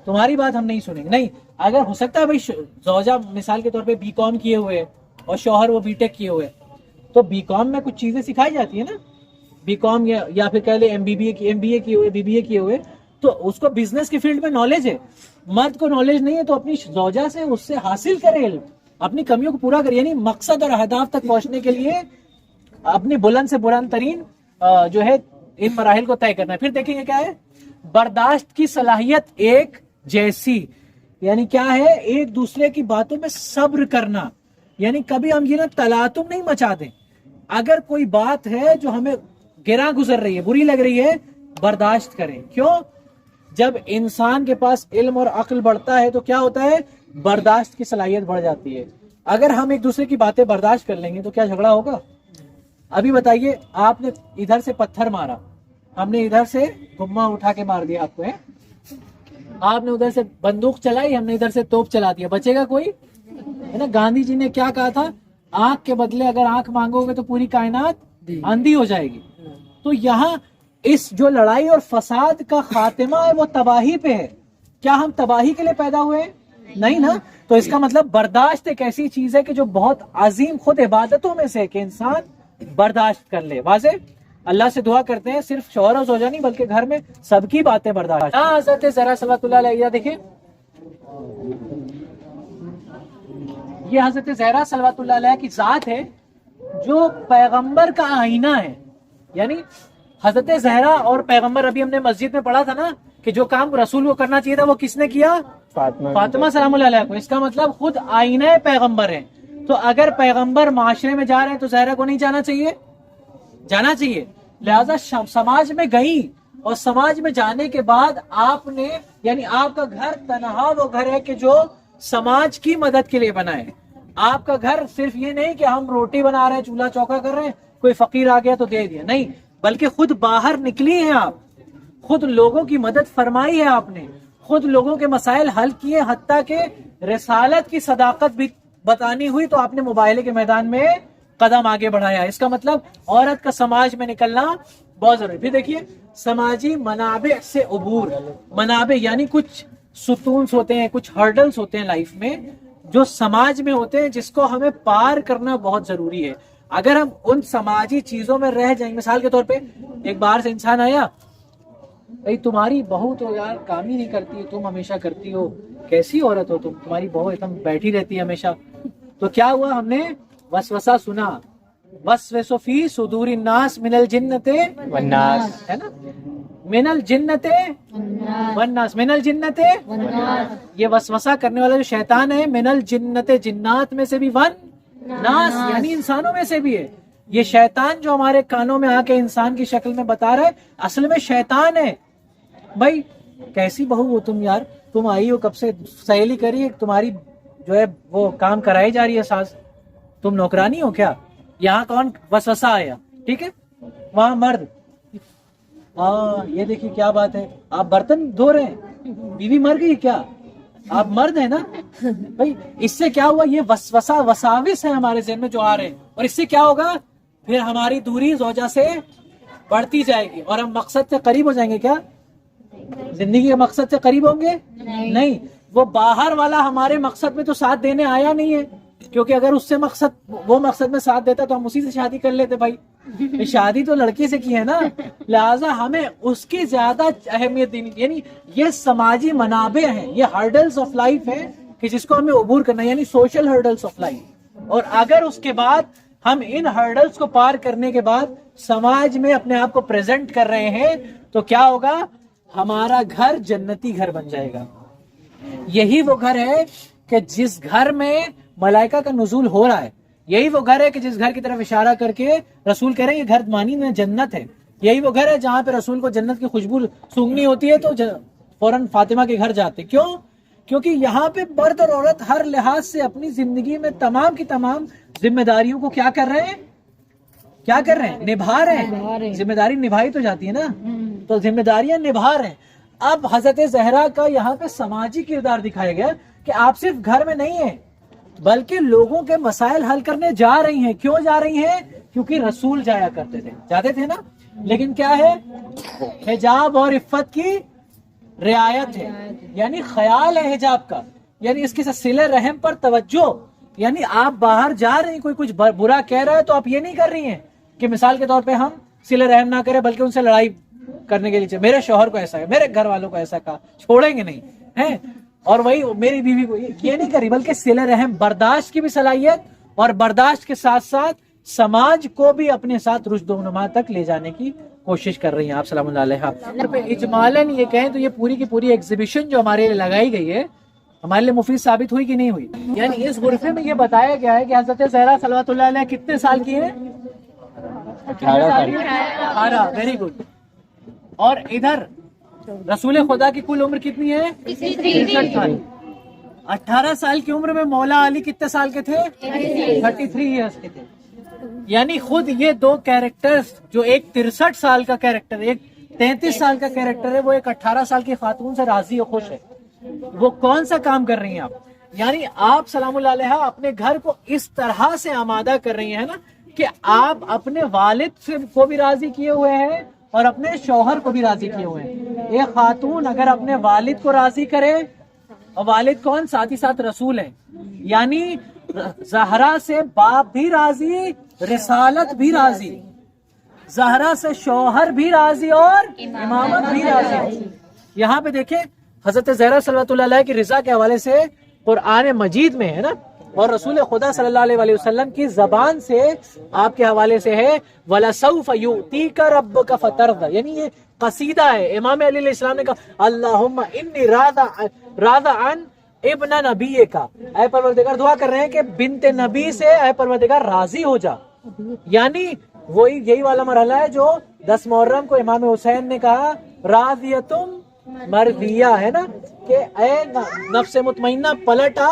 تمہاری بات ہم نہیں سنیں گے. نہیں، اگر ہو سکتا ہے بھائی زوجہ مثال کے طور پہ BCom کیے ہوئے اور شوہر وہ BTech کیے ہوئے، تو BCom میں کچھ چیزیں سکھائی جاتی ہیں نا. BCom یا پھر کہہ لیں MBA کیے ہوئے، BBA کیے ہوئے، تو اس کو بزنس کی فیلڈ میں نالج ہے. مرد کو نالج نہیں ہے تو اپنی زوجہ سے اس سے حاصل کرے علم، اپنی کمیوں کو پورا کرے. یعنی مقصد اور اہداف تک پہنچنے کے لیے اپنی بلند سے بلند ترین جو ہے ان مراحل کو طے کرنا ہے. پھر دیکھیں گے کیا ہے؟ برداشت کی صلاحیت ایک جیسی. یعنی کیا ہے؟ ایک دوسرے کی باتوں میں صبر کرنا. یعنی کبھی ہم یہ نا تلاتم نہیں مچا دیں. اگر کوئی بات ہے جو ہمیں گراں گزر رہی ہے، بری لگ رہی ہے، برداشت کریں. کیوں؟ جب انسان کے پاس علم اور عقل بڑھتا ہے تو کیا ہوتا ہے؟ برداشت کی صلاحیت بڑھ جاتی ہے. اگر ہم ایک دوسرے کی باتیں برداشت کر لیں گے تو کیا جھگڑا ہوگا؟ ابھی بتائیے، آپ نے ادھر سے پتھر مارا، ہم نے ادھر سے گما اٹھا کے مار دیا آپ کو، آپ نے ادھر سے بندوق چلائی، ہم نے ادھر سے توپ چلا دیا، بچے گا کوئی؟ ہے نا. گاندھی جی نے کیا کہا تھا؟ آنکھ کے بدلے اگر آنکھ مانگو گے تو پوری کائنات اندھی ہو جائے گی. تو یہاں اس جو لڑائی اور فساد کا خاتمہ ہے وہ تباہی پہ ہے. کیا ہم تباہی کے لیے پیدا ہوئے؟ نہیں نا. تو اس کا مطلب برداشت ایک ایسی چیز ہے کہ جو بہت عظیم خود عبادتوں میں سے کہ انسان برداشت کر لے. واضح؟ اللہ سے دعا کرتے ہیں صرف شوہر اور زوجہ نہیں بلکہ گھر میں سب کی باتیں برداشت. حضرت زہرا صلوات اللہ علیہ دیکھیں, یہ حضرت زہرا صلوات اللہ علیہ کی ذات ہے جو پیغمبر کا آئینہ ہے. یعنی حضرت زہرا اور پیغمبر, ابھی ہم نے مسجد میں پڑھا تھا نا کہ جو کام رسول کو کرنا چاہیے تھا وہ کس نے کیا؟ فاطمہ سلام اللہ علیہ کو. اس کا مطلب خود آئینہ پیغمبر ہے. تو اگر پیغمبر معاشرے میں جا رہے ہیں تو زہرا کو نہیں جانا چاہیے؟ جانا چاہیے. لہذا سماج میں گئی اور سماج میں جانے کے بعد آپ نے, یعنی آپ کا گھر تنہا وہ گھر ہے کہ جو سماج کی مدد کے لیے بنا ہے. آپ کا گھر صرف یہ نہیں کہ ہم روٹی بنا رہے ہیں, چولہا چوکا کر رہے ہیں, کوئی فقیر آ گیا تو دے دیا, نہیں, بلکہ خود باہر نکلی ہیں آپ, خود لوگوں کی مدد فرمائی ہے آپ نے, خود لوگوں کے مسائل حل کیے, حتیٰ کہ رسالت کی صداقت بھی بتانی ہوئی تو آپ نے مباہلے کے میدان میں قدم آگے بڑھایا. اس کا مطلب عورت کا سماج میں نکلنا بہت ضروری. پھر دیکھیے سماجی منابع سے عبور. منابع یعنی کچھ ستونز ہوتے ہیں, کچھ ہرڈلز ہوتے ہیں لائف میں جو سماج میں ہوتے ہیں جس کو ہمیں پار کرنا بہت ضروری ہے. اگر ہم ان سماجی چیزوں میں رہ جائیں, مثال کے طور پہ ایک باہر سے انسان آیا, بھئی تمہاری بہو تو یار کام ہی نہیں کرتی, تم ہمیشہ کرتی ہو, کیسی عورت ہو تم, تمہاری بہو ایک دم بیٹھی رہتی ہے ہمیشہ. تو کیا ہوا, ہم نے وسوسہ سنا, وسوسہ فی صدور الناس من الجنۃ والناس, ہے نا, من الجنۃ والناس, من الجنۃ, یہ وسوسہ کرنے والا جو شیطان ہے, من الجنۃ, جنات میں سے بھی, والناس یعنی انسانوں میں سے بھی ہے. یہ شیطان جو ہمارے کانوں میں آ کے انسان کی شکل میں بتا رہا ہے اصل میں شیطان ہے. بھائی کیسی بہو ہو تم یار, تم آئی ہو کب سے, سہیلی کری, تمہاری جو ہے وہ کام کرائی جا رہی ہے ساس, تم نوکرانی ہو کیا؟ یہاں کون وسوسہ آیا, ٹھیک ہے, وہاں مرد, یہ دیکھیے کیا بات ہے, آپ برتن دھو رہے ہیں, بیوی مر گئی کیا, آپ مرد ہیں نا. بھائی اس سے کیا ہوا, یہ وسوسہ وساوس ہے ہمارے ذہن میں جو آ رہے ہیں, اور اس سے کیا ہوگا, پھر ہماری دوری زوجہ سے بڑھتی جائے گی اور ہم مقصد سے قریب ہو جائیں گے. کیا زندگی کے مقصد سے قریب ہوں گے؟ نہیں. وہ باہر والا ہمارے مقصد میں تو ساتھ دینے آیا نہیں ہے, کیونکہ اگر اس سے وہ مقصد میں ساتھ دیتا تو ہم اسی سے شادی کر لیتے. بھائی شادی تو لڑکی سے کی ہے نا, لہٰذا ہمیں اس کی زیادہ اہمیت دینی. یعنی یہ سماجی منابع ہیں, یہ ہرڈلز آف لائف ہے کہ جس کو ہمیں عبور کرنا ہے, یعنی سوشل ہرڈلز آف لائف. اور اگر اس کے بعد ہم ان ہرڈلز کو پار کرنے کے بعد سماج میں اپنے آپ کو پریزنٹ کر رہے ہیں تو کیا ہوگا, ہمارا گھر جنتی گھر بن جائے گا. یہی وہ گھر ہے کہ جس گھر میں ملائکہ کا نزول ہو رہا ہے, یہی وہ گھر ہے کہ جس گھر کی طرف اشارہ کر کے رسول کہہ رہے ہیں یہ گھر مانی میں جنت ہے. یہی وہ گھر ہے جہاں پہ رسول کو جنت کی خوشبو سونگنی ہوتی ہے تو فوراً فاطمہ کے گھر جاتے. کیوں؟ کیونکہ یہاں پہ مرد اور عورت ہر لحاظ سے اپنی زندگی میں تمام کی تمام ذمہ داریوں کو کیا کر رہے ہیں, کیا کر رہے ہیں, نبھا رہے ہیں. ذمہ داری نبھائی تو جاتی ہے نا, تو ذمہ داریاں نبھا رہے ہیں. اب حضرت زہرا کا یہاں پہ سماجی کردار دکھایا گیا کہ آپ صرف گھر میں نہیں ہیں بلکہ لوگوں کے مسائل حل کرنے جا رہی ہیں. کیوں جا رہی ہیں؟ کیونکہ رسول جایا کرتے تھے, جاتے تھے نا. لیکن کیا ہے, حجاب اور عفت کی رعایت ہے, یعنی خیال ہے حجاب کا, یعنی اس کے ساتھ صلہ رحم پر توجہ. یعنی آپ باہر جا رہی ہیں, کوئی کچھ برا کہہ رہا ہے تو آپ یہ نہیں کر رہی ہیں کہ مثال کے طور پہ ہم صلہ رحم نہ کریں بلکہ ان سے لڑائی کرنے کے لیے, میرے شوہر کو ایسا ہے, میرے گھر والوں کو ایسا کہا, چھوڑیں گے نہیں ہیں, اور وہی میری بیوی کو یہ نہیں کری, بلکہ صلہ رحم, برداشت کی بھی صلاحیت, اور برداشت کے ساتھ ساتھ سماج کو بھی اپنے ساتھ رشد و نما تک لے جانے کی کوشش کر رہی ہیں آپ سلام اللہ علیہ. اجمالاً یہ کہیں تو یہ پوری کی پوری ایگزیبیشن جو ہمارے لیے لگائی گئی ہے ہمارے لیے مفید ثابت ہوئی کہ نہیں ہوئی. یعنی اس غرفے میں یہ بتایا گیا ہے کہ حضرت زہرا صلوات اللہ علیہ کتنے سال کی ہے, 18. Very good. اور ادھر رسول خدا کی کل عمر کتنی ہے, 63 سال. 18 سال کی عمر میں مولا علی کتنے سال کے تھے, 33 ایئرس کے تھے. یعنی خود یہ دو کیریکٹرز, جو ایک 63 سال کا کیریکٹر, ایک 33 سال کا کیریکٹر ہے, وہ ایک 18 سال کی خاتون سے راضی و خوش ہے. وہ کون سا کام کر رہی ہیں آپ, یعنی آپ سلام اللہ علیہ اپنے گھر کو اس طرح سے آمادہ کر رہی ہیں نا کہ آپ اپنے والد کو بھی راضی کیے ہوئے ہیں اور اپنے شوہر کو بھی راضی کیے ہوئے ہیں. ایک خاتون اگر اپنے والد کو راضی کرے, اور والد کون, ساتھ ہی ساتھ رسول ہے, یعنی زہرا سے باپ بھی راضی, رسالت بھی راضی. زہرا سے شوہر بھی راضی اور امامت بھی راضی. یہاں پہ دیکھیں حضرت زہرا صلوات اللہ علیہ کی رضا کے حوالے سے قرآن مجید میں ہے نا، اور رسول خدا صلی اللہ علیہ وآلہ وسلم کی زبان سے آپ کے حوالے سے ہے وَلَسَوْفَ يُؤْتِيكَ رَبُّكَ فَتَرْضَى، یعنی یہ قصیدہ ہے. امام علی علیہ السلام نے کہا اللہم انی راض عن ابن نبی کا، اے پروردگار دعا کر رہے ہیں کہ بنت نبی سے اے پروردگار راضی ہو جا. یعنی وہی یہی والا مرحلہ ہے جو 10 محرم کو امام حسین نے کہا راضیتم مرضیہ، ہے نا، کہ اے نفس مطمئنہ پلٹ آ،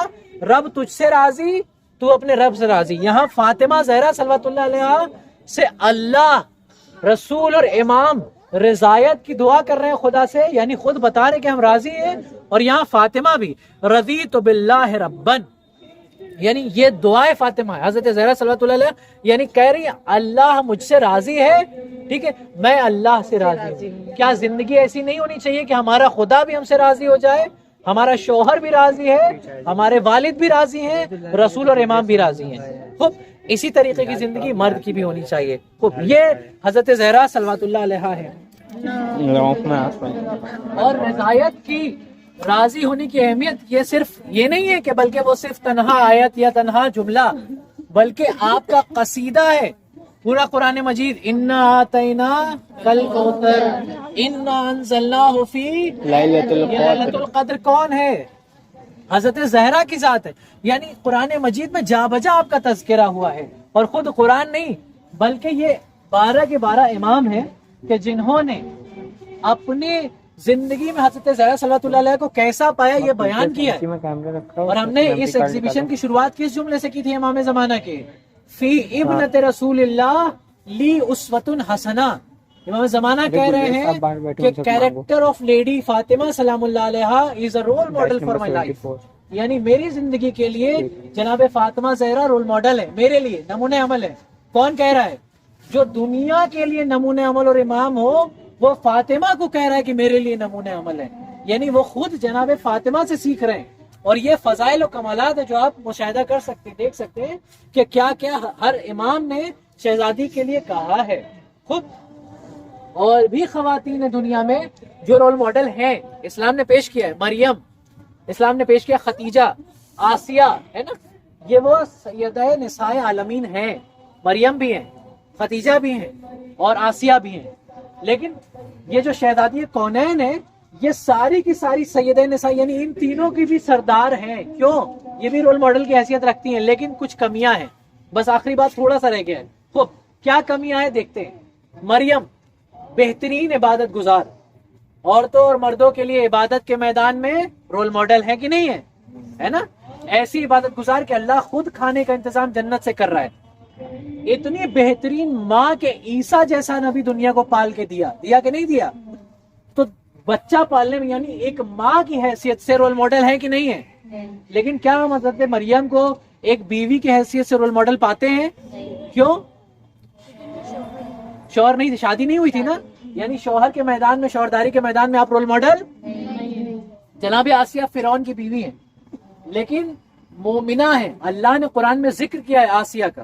رب تجھ سے راضی، تو اپنے رب سے راضی. یہاں فاطمہ زہرا صلوات اللہ علیہ سے اللہ، رسول اور امام رضایت کی دعا کر رہے ہیں خدا سے، یعنی خود بتا رہے ہیں کہ ہم راضی ہیں. اور یہاں فاطمہ بھی رضیت باللہ ربن، یعنی یہ دعائے فاطمہ ہے حضرت زہرا صلوات اللہ علیہ، یعنی کہہ رہی ہے اللہ مجھ سے راضی ہے، ٹھیک ہے، میں اللہ سے راضی ہوں. کیا زندگی ایسی نہیں ہونی چاہیے کہ ہمارا خدا بھی ہم سے راضی ہو جائے، ہمارا شوہر بھی راضی ہے، ہمارے والد بھی راضی ہیں، رسول اور امام بھی راضی ہیں. خوب اسی طریقے کی زندگی مرد کی بھی ہونی چاہیے. خوب یہ حضرت زہرا صلوات اللہ علیہ ہے. اور رضایت کی راضی ہونے کی اہمیت یہ صرف یہ نہیں ہے کہ بلکہ وہ صرف تنہا آیت یا تنہا جملہ، بلکہ آپ کا قصیدہ ہے پورا قرآن مجید. انا آتینا کل کوثر انا انزلناہ فی لیلۃ القدر. کون ہے؟ حضرت زہرا کی ذات ہے. یعنی قرآن مجید میں جا بجا آپ کا تذکرہ ہوا ہے. اور خود قرآن نہیں بلکہ یہ 12 کے 12 امام ہیں کہ جنہوں نے اپنی زندگی میں حضرت زہرا صلوات اللہ علیہ کو کیسا پایا یہ بیان کیا ہے. اور ہم نے اس ایگزیبیشن کی شروعات کس جملے سے کی تھی امام زمانہ کے؟ فی ابنت رسول اللہ لی اسوۃ حسنہ. امام زمانہ کہہ رہے ہیں کہ کیریکٹر آف لیڈی فاطمہ سلام اللہ علیہ is a role model for my life, یعنی میری زندگی کے لیے جناب فاطمہ زہرا رول ماڈل ہے، میرے لیے نمونہ عمل ہے. کون کہہ رہا ہے؟ جو دنیا کے لیے نمونہ عمل اور امام ہو وہ فاطمہ کو کہہ رہا ہے کہ میرے لیے نمونہ عمل ہے. یعنی وہ خود جناب فاطمہ سے سیکھ رہے ہیں. اور یہ فضائل و کمالات ہے جو آپ مشاہدہ کر سکتے ہیں، دیکھ سکتے ہیں کہ کیا کیا ہر امام نے شہزادی کے لیے کہا ہے. خود اور بھی خواتین دنیا میں جو رول ماڈل ہیں اسلام نے پیش کیا ہے. مریم، اسلام نے پیش کیا خدیجہ، آسیہ، ہے نا، یہ وہ سیدہ نساء عالمین ہیں. مریم بھی ہیں، خدیجہ بھی ہیں اور آسیہ بھی ہیں. لیکن یہ جو شہزادی کونین ہے یہ ساری کی ساری سیدہ نساء، یعنی ان تینوں کی بھی سردار ہیں. کیوں؟ یہ بھی رول ماڈل کی حیثیت رکھتی ہیں، لیکن کچھ کمیاں ہیں. بس آخری بات تھوڑا سا رہ گیا ہے. خوب کیا کمیاں ہیں دیکھتے ہیں. مریم بہترین عبادت گزار، عورتوں اور مردوں کے لیے عبادت کے میدان میں رول ماڈل ہے کہ نہیں ہے نا؟ ایسی عبادت گزار کہ اللہ خود کھانے کا انتظام جنت سے کر رہا ہے. اتنی بہترین ماں کے عیسیٰ جیسا نبی دنیا کو پال کے دیا کہ نہیں دیا؟ تو بچہ پالنے میں یعنی ایک ماں کی حیثیت سے رول ماڈل ہے کہ نہیں ہے؟ لیکن کیا ہم حضرت مریم کو ایک بیوی کی حیثیت سے رول ماڈل پاتے ہیں؟ کیوں؟ شوہر نہیں، شادی نہیں ہوئی تھی نا، یعنی شوہر کے میدان میں، شوہرداری کے میدان میں آپ رول ماڈل. جناب آسیہ فرعون کی بیوی ہیں لیکن مومنہ ہیں. اللہ نے قرآن میں ذکر کیا ہے آسیہ کا،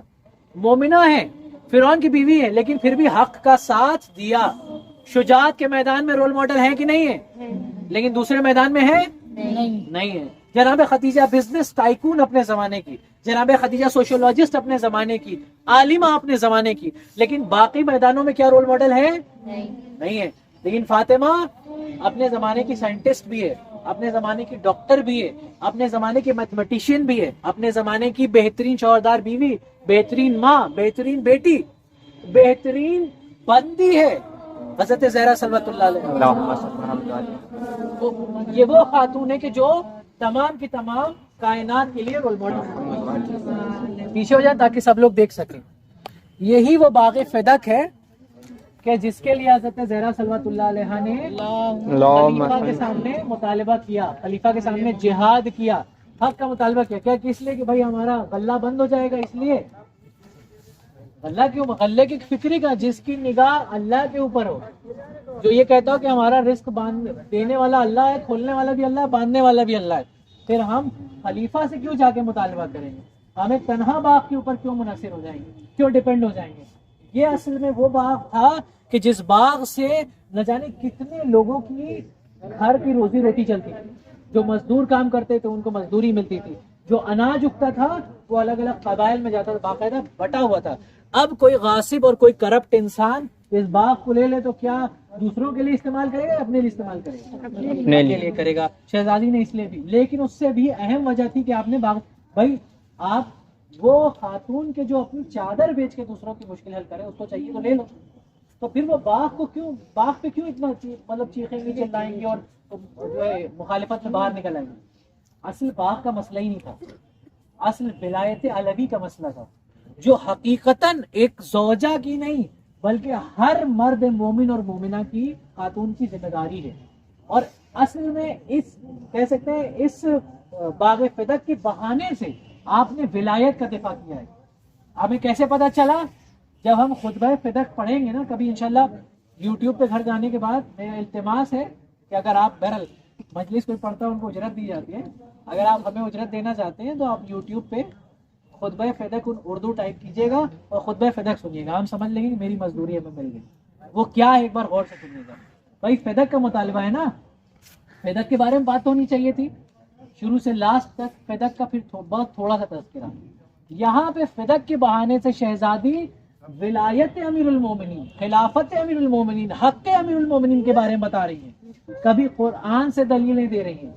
مومنہ ہیں، فرعون کی بیوی ہے لیکن پھر بھی حق کا ساتھ دیا. شجاعت کے میدان میں رول ماڈل ہے کہ نہیں ہے؟ لیکن دوسرے میدان میں ہے نہیں ہے. جناب خدیجہ بزنس ٹائکون اپنے زمانے کی، جناب خدیجہ سوشولوجسٹ اپنے زمانے کی، عالمہ اپنے زمانے کی، لیکن باقی میدانوں میں کیا رول ماڈل ہے؟ نہیں ہے. لیکن فاطمہ اپنے زمانے کی سائنٹسٹ بھی ہے، اپنے زمانے کی ڈاکٹر بھی ہے، اپنے زمانے کی میتھمیٹیشین بھی ہے، اپنے زمانے کی بہترین شوہردار بیوی، بہترین ماں، بہترین بیٹی، بہترین بندی ہے حضرت زہرا صلوات اللہ علیہ. یہ وہ خاتون ہے کہ جو تمام کی تمام کائنات کے لیے رول ماڈل. پیچھے ہو جائے تاکہ سب لوگ دیکھ سکیں. یہی وہ باغ فدق ہے کہ جس کے لیے حضرت زہرا صلوات اللہ علیہ نے خلیفہ کے سامنے مطالبہ کیا، خلیفہ کے سامنے جہاد کیا، حق کا مطالبہ کیا. کیا اس لیے کہ بھائی ہمارا غلہ بند ہو جائے گا، اس لیے اللہ کیوں؟ غلے کی فکری کا جس کی نگاہ اللہ کے اوپر ہو، جو یہ کہتا ہو کہ ہمارا رزق دینے والا اللہ ہے، کھولنے والا بھی اللہ ہے، باندھنے والا بھی اللہ ہے، پھر ہم خلیفہ سے کیوں جا کے مطالبہ کریں گے؟ ہم ایک تنہا باغ کے اوپر کیوں منحصر ہو جائیں گے؟ کیوں ڈیپینڈ ہو جائیں گے؟ یہ اصل میں وہ باغ تھا کہ جس باغ سے نہ جانے کتنے لوگوں کی گھر کی روزی روٹی چلتی تھی. جو مزدور کام کرتے تھے ان کو مزدوری ملتی تھی, جو اناج اگتا تھا وہ الگ الگ قبائل میں جاتا تھا, باقاعدہ بٹا ہوا تھا. اب کوئی غاصب اور کوئی کرپٹ انسان اس باغ کو لے لے تو کیا دوسروں کے لیے استعمال کرے گا یا اپنے لیے استعمال کرے گا؟ اپنے لیے کرے گا. شہزادی نے اس لیے بھی, لیکن اس سے بھی اہم وجہ تھی کہ آپ نے باغ, بھائی آپ وہ خاتون کے جو اپنی چادر بیچ کے دوسروں کی مشکل حل کرے, اس کو چاہیے تو لے لو, تو پھر وہ باغ پہ کیوں اتنا مطلب چیخیں گے چلائیں گے اور جو ہے مخالفت میں باہر نکل آئیں گے؟ اصل باغ کا مسئلہ ہی نہیں تھا, اصل ولایت علوی کا مسئلہ تھا, جو حقیقتاً ایک زوجہ کی نہیں بلکہ ہر مرد مومن اور مومنہ کی خاتون کی ذمہ داری ہے. اور اصل میں اس کہہ سکتے ہیں اس باغ فدق کے بہانے سے آپ نے ولایت کا دفاع کیا ہے. ہمیں کیسے پتا چلا؟ جب ہم خطبہ فدق پڑھیں گے نا کبھی انشاءاللہ یوٹیوب پہ گھر جانے کے بعد, میرا التماس ہے کہ اگر آپ بہرحال مجلس کوئی پڑھتا ہے ان کو اجرت دی جاتی ہے, اگر آپ ہمیں اجرت دینا چاہتے ہیں تو آپ یوٹیوب پہ خطبہ فدق اردو ٹائپ کیجیے گا اور خطبہ فدق سنیے گا, ہم سمجھ لیں گے کہ میری مزدوری ہمیں مل گئی. وہ کیا ہے ایک بار غور سے سنیے گا. بھائی فدق کا مطالبہ ہے نا, فدق کے بارے میں بات ہونی چاہیے تھی شروع سے لاسٹ تک, فدق کا پھر بہت تھوڑا سا تذکرہ. یہاں پہ فدق کے بہانے سے شہزادی ولایت امیر المومنین, خلافت امیر المومنین, حق امیر المومنین کے بارے میں بتا رہی ہیں. کبھی قرآن سے دلیلیں دے رہی ہیں,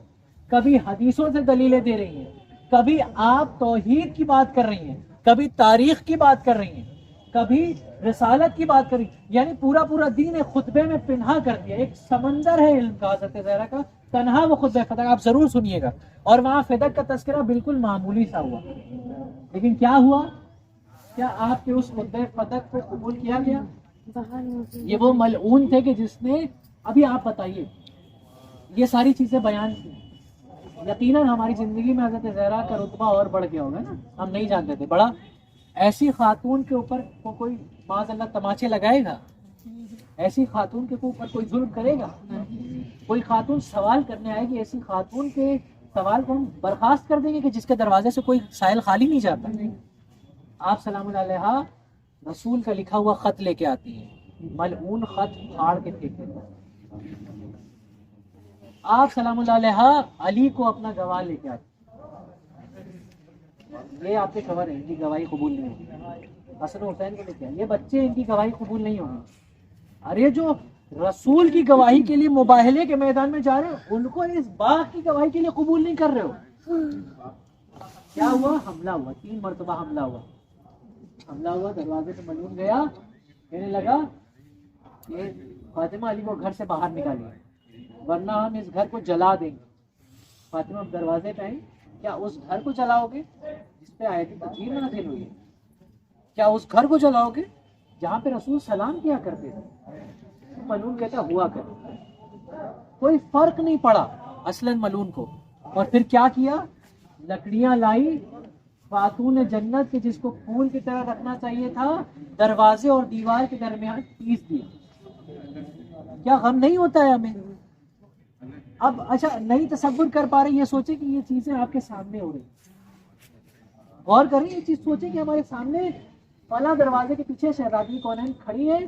کبھی حدیثوں سے دلیلیں دے رہی ہیں, کبھی آپ توحید کی بات کر رہی ہیں, کبھی تاریخ کی بات کر رہی ہیں, کبھی رسالت کی بات کر رہی ہیں. یعنی پورا دین ایک خطبے میں پنہا کر دیا. ایک سمندر ہے علم کا حضرت زہرا کا, تنہا وہ خطبہ فدق, آپ ضرور سنیے گا. اور وہاں فدق کا تذکرہ بالکل معمولی سا ہوا, لیکن کیا ہوا؟ کیا آپ کے اس خطبہ فدق کو قبول کیا گیا؟ یہ وہ ملعون تھے کہ جس نے, ابھی آپ بتائیے یہ ساری چیزیں بیان کی, یقیناً ہماری زندگی میں حضرت زہرا کا رتبہ اور بڑھ گیا ہوگا نا, ہم نہیں جانتے تھے. بڑا ایسی خاتون کے اوپر کوئی معاذ اللہ تماچے لگائے گا؟ ایسی خاتون کے اوپر کوئی ظلم کرے گا؟ کوئی خاتون سوال کرنے آئے گی, ایسی خاتون کے سوال کو ہم برخاست کر دیں گے کہ جس کے دروازے سے کوئی سائل خالی نہیں جاتا؟ آپ سلام اللہ علیہ رسول کا لکھا ہوا خط لے کے آتی ہیں, ملعون خط پھاڑ کے پھینک دیتا ہے. آپ سلام اللہ علیہ علی کو اپنا گواہ لے کے آتے, یہ آپ کے خبر ہے ان کی گواہی قبول نہیں ہوگی. حسن حسین کو لے کے آئے, یہ بچے ان کی گواہی قبول نہیں ہوگی. ارے جو رسول کی گواہی کے لیے مباہلے کے میدان میں جا رہے ہیں ان کو اس باغ کی گواہی کے لیے قبول نہیں کر رہے ہو. کیا ہوا؟ حملہ ہوا, 3 مرتبہ حملہ ہوا. دروازے پہ ملعون گیا, کہنے لگا کہ فاطمہ علی کو گھر سے باہر نکالیے ورنہ ہم اس گھر کو جلا دیں گے. فاطمہ اب دروازے پہ آئی, کیا اس گھر کو جلاؤ گے جس پہ آیت تطہیر نازل ہوئی ہے؟ کیا اس گھر کو جلاؤ گے جہاں پہ رسول سلام کیا کرتے تھے؟ ملعون کہتا ہوا کر, کوئی فرق نہیں پڑا اصلاً ملعون کو. اور پھر کیا کیا؟ لکڑیاں لائی خاتون جنت کے جس کو پھول کی طرح رکھنا چاہیے تھا, دروازے اور دیوار کے درمیان پیس دیا. کیا غم نہیں ہوتا ہے ہمیں؟ اب اچھا نہیں تصور کر پا رہے, یہ سوچیں کہ یہ چیزیں آپ کے سامنے ہو رہی, غور کریں یہ چیز, سوچیں کہ ہمارے سامنے فلاں دروازے کے پیچھے شہزادی کونین کھڑی ہے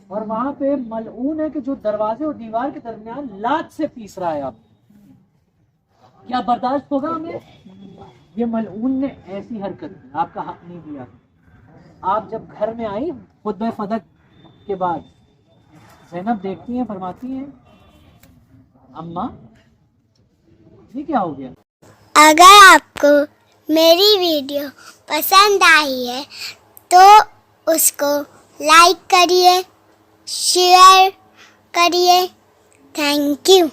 اور وہاں پہ ملعون ہے کہ جو دروازے اور دیوار کے درمیان لات سے پیس رہا ہے. آپ کیا برداشت ہوگا ہمیں؟ یہ ملعون نے ایسی حرکت کی, آپ کا حق نہیں دیا. آپ جب گھر میں آئی خطبہ فدق کے بعد, زینب دیکھتی ہیں, فرماتی ہیں اماں یہ کیا ہو گیا؟ اگر آپ کو میری ویڈیو پسند آئی ہے تو اس کو لائک کریے, شیئر کریے. Thank you.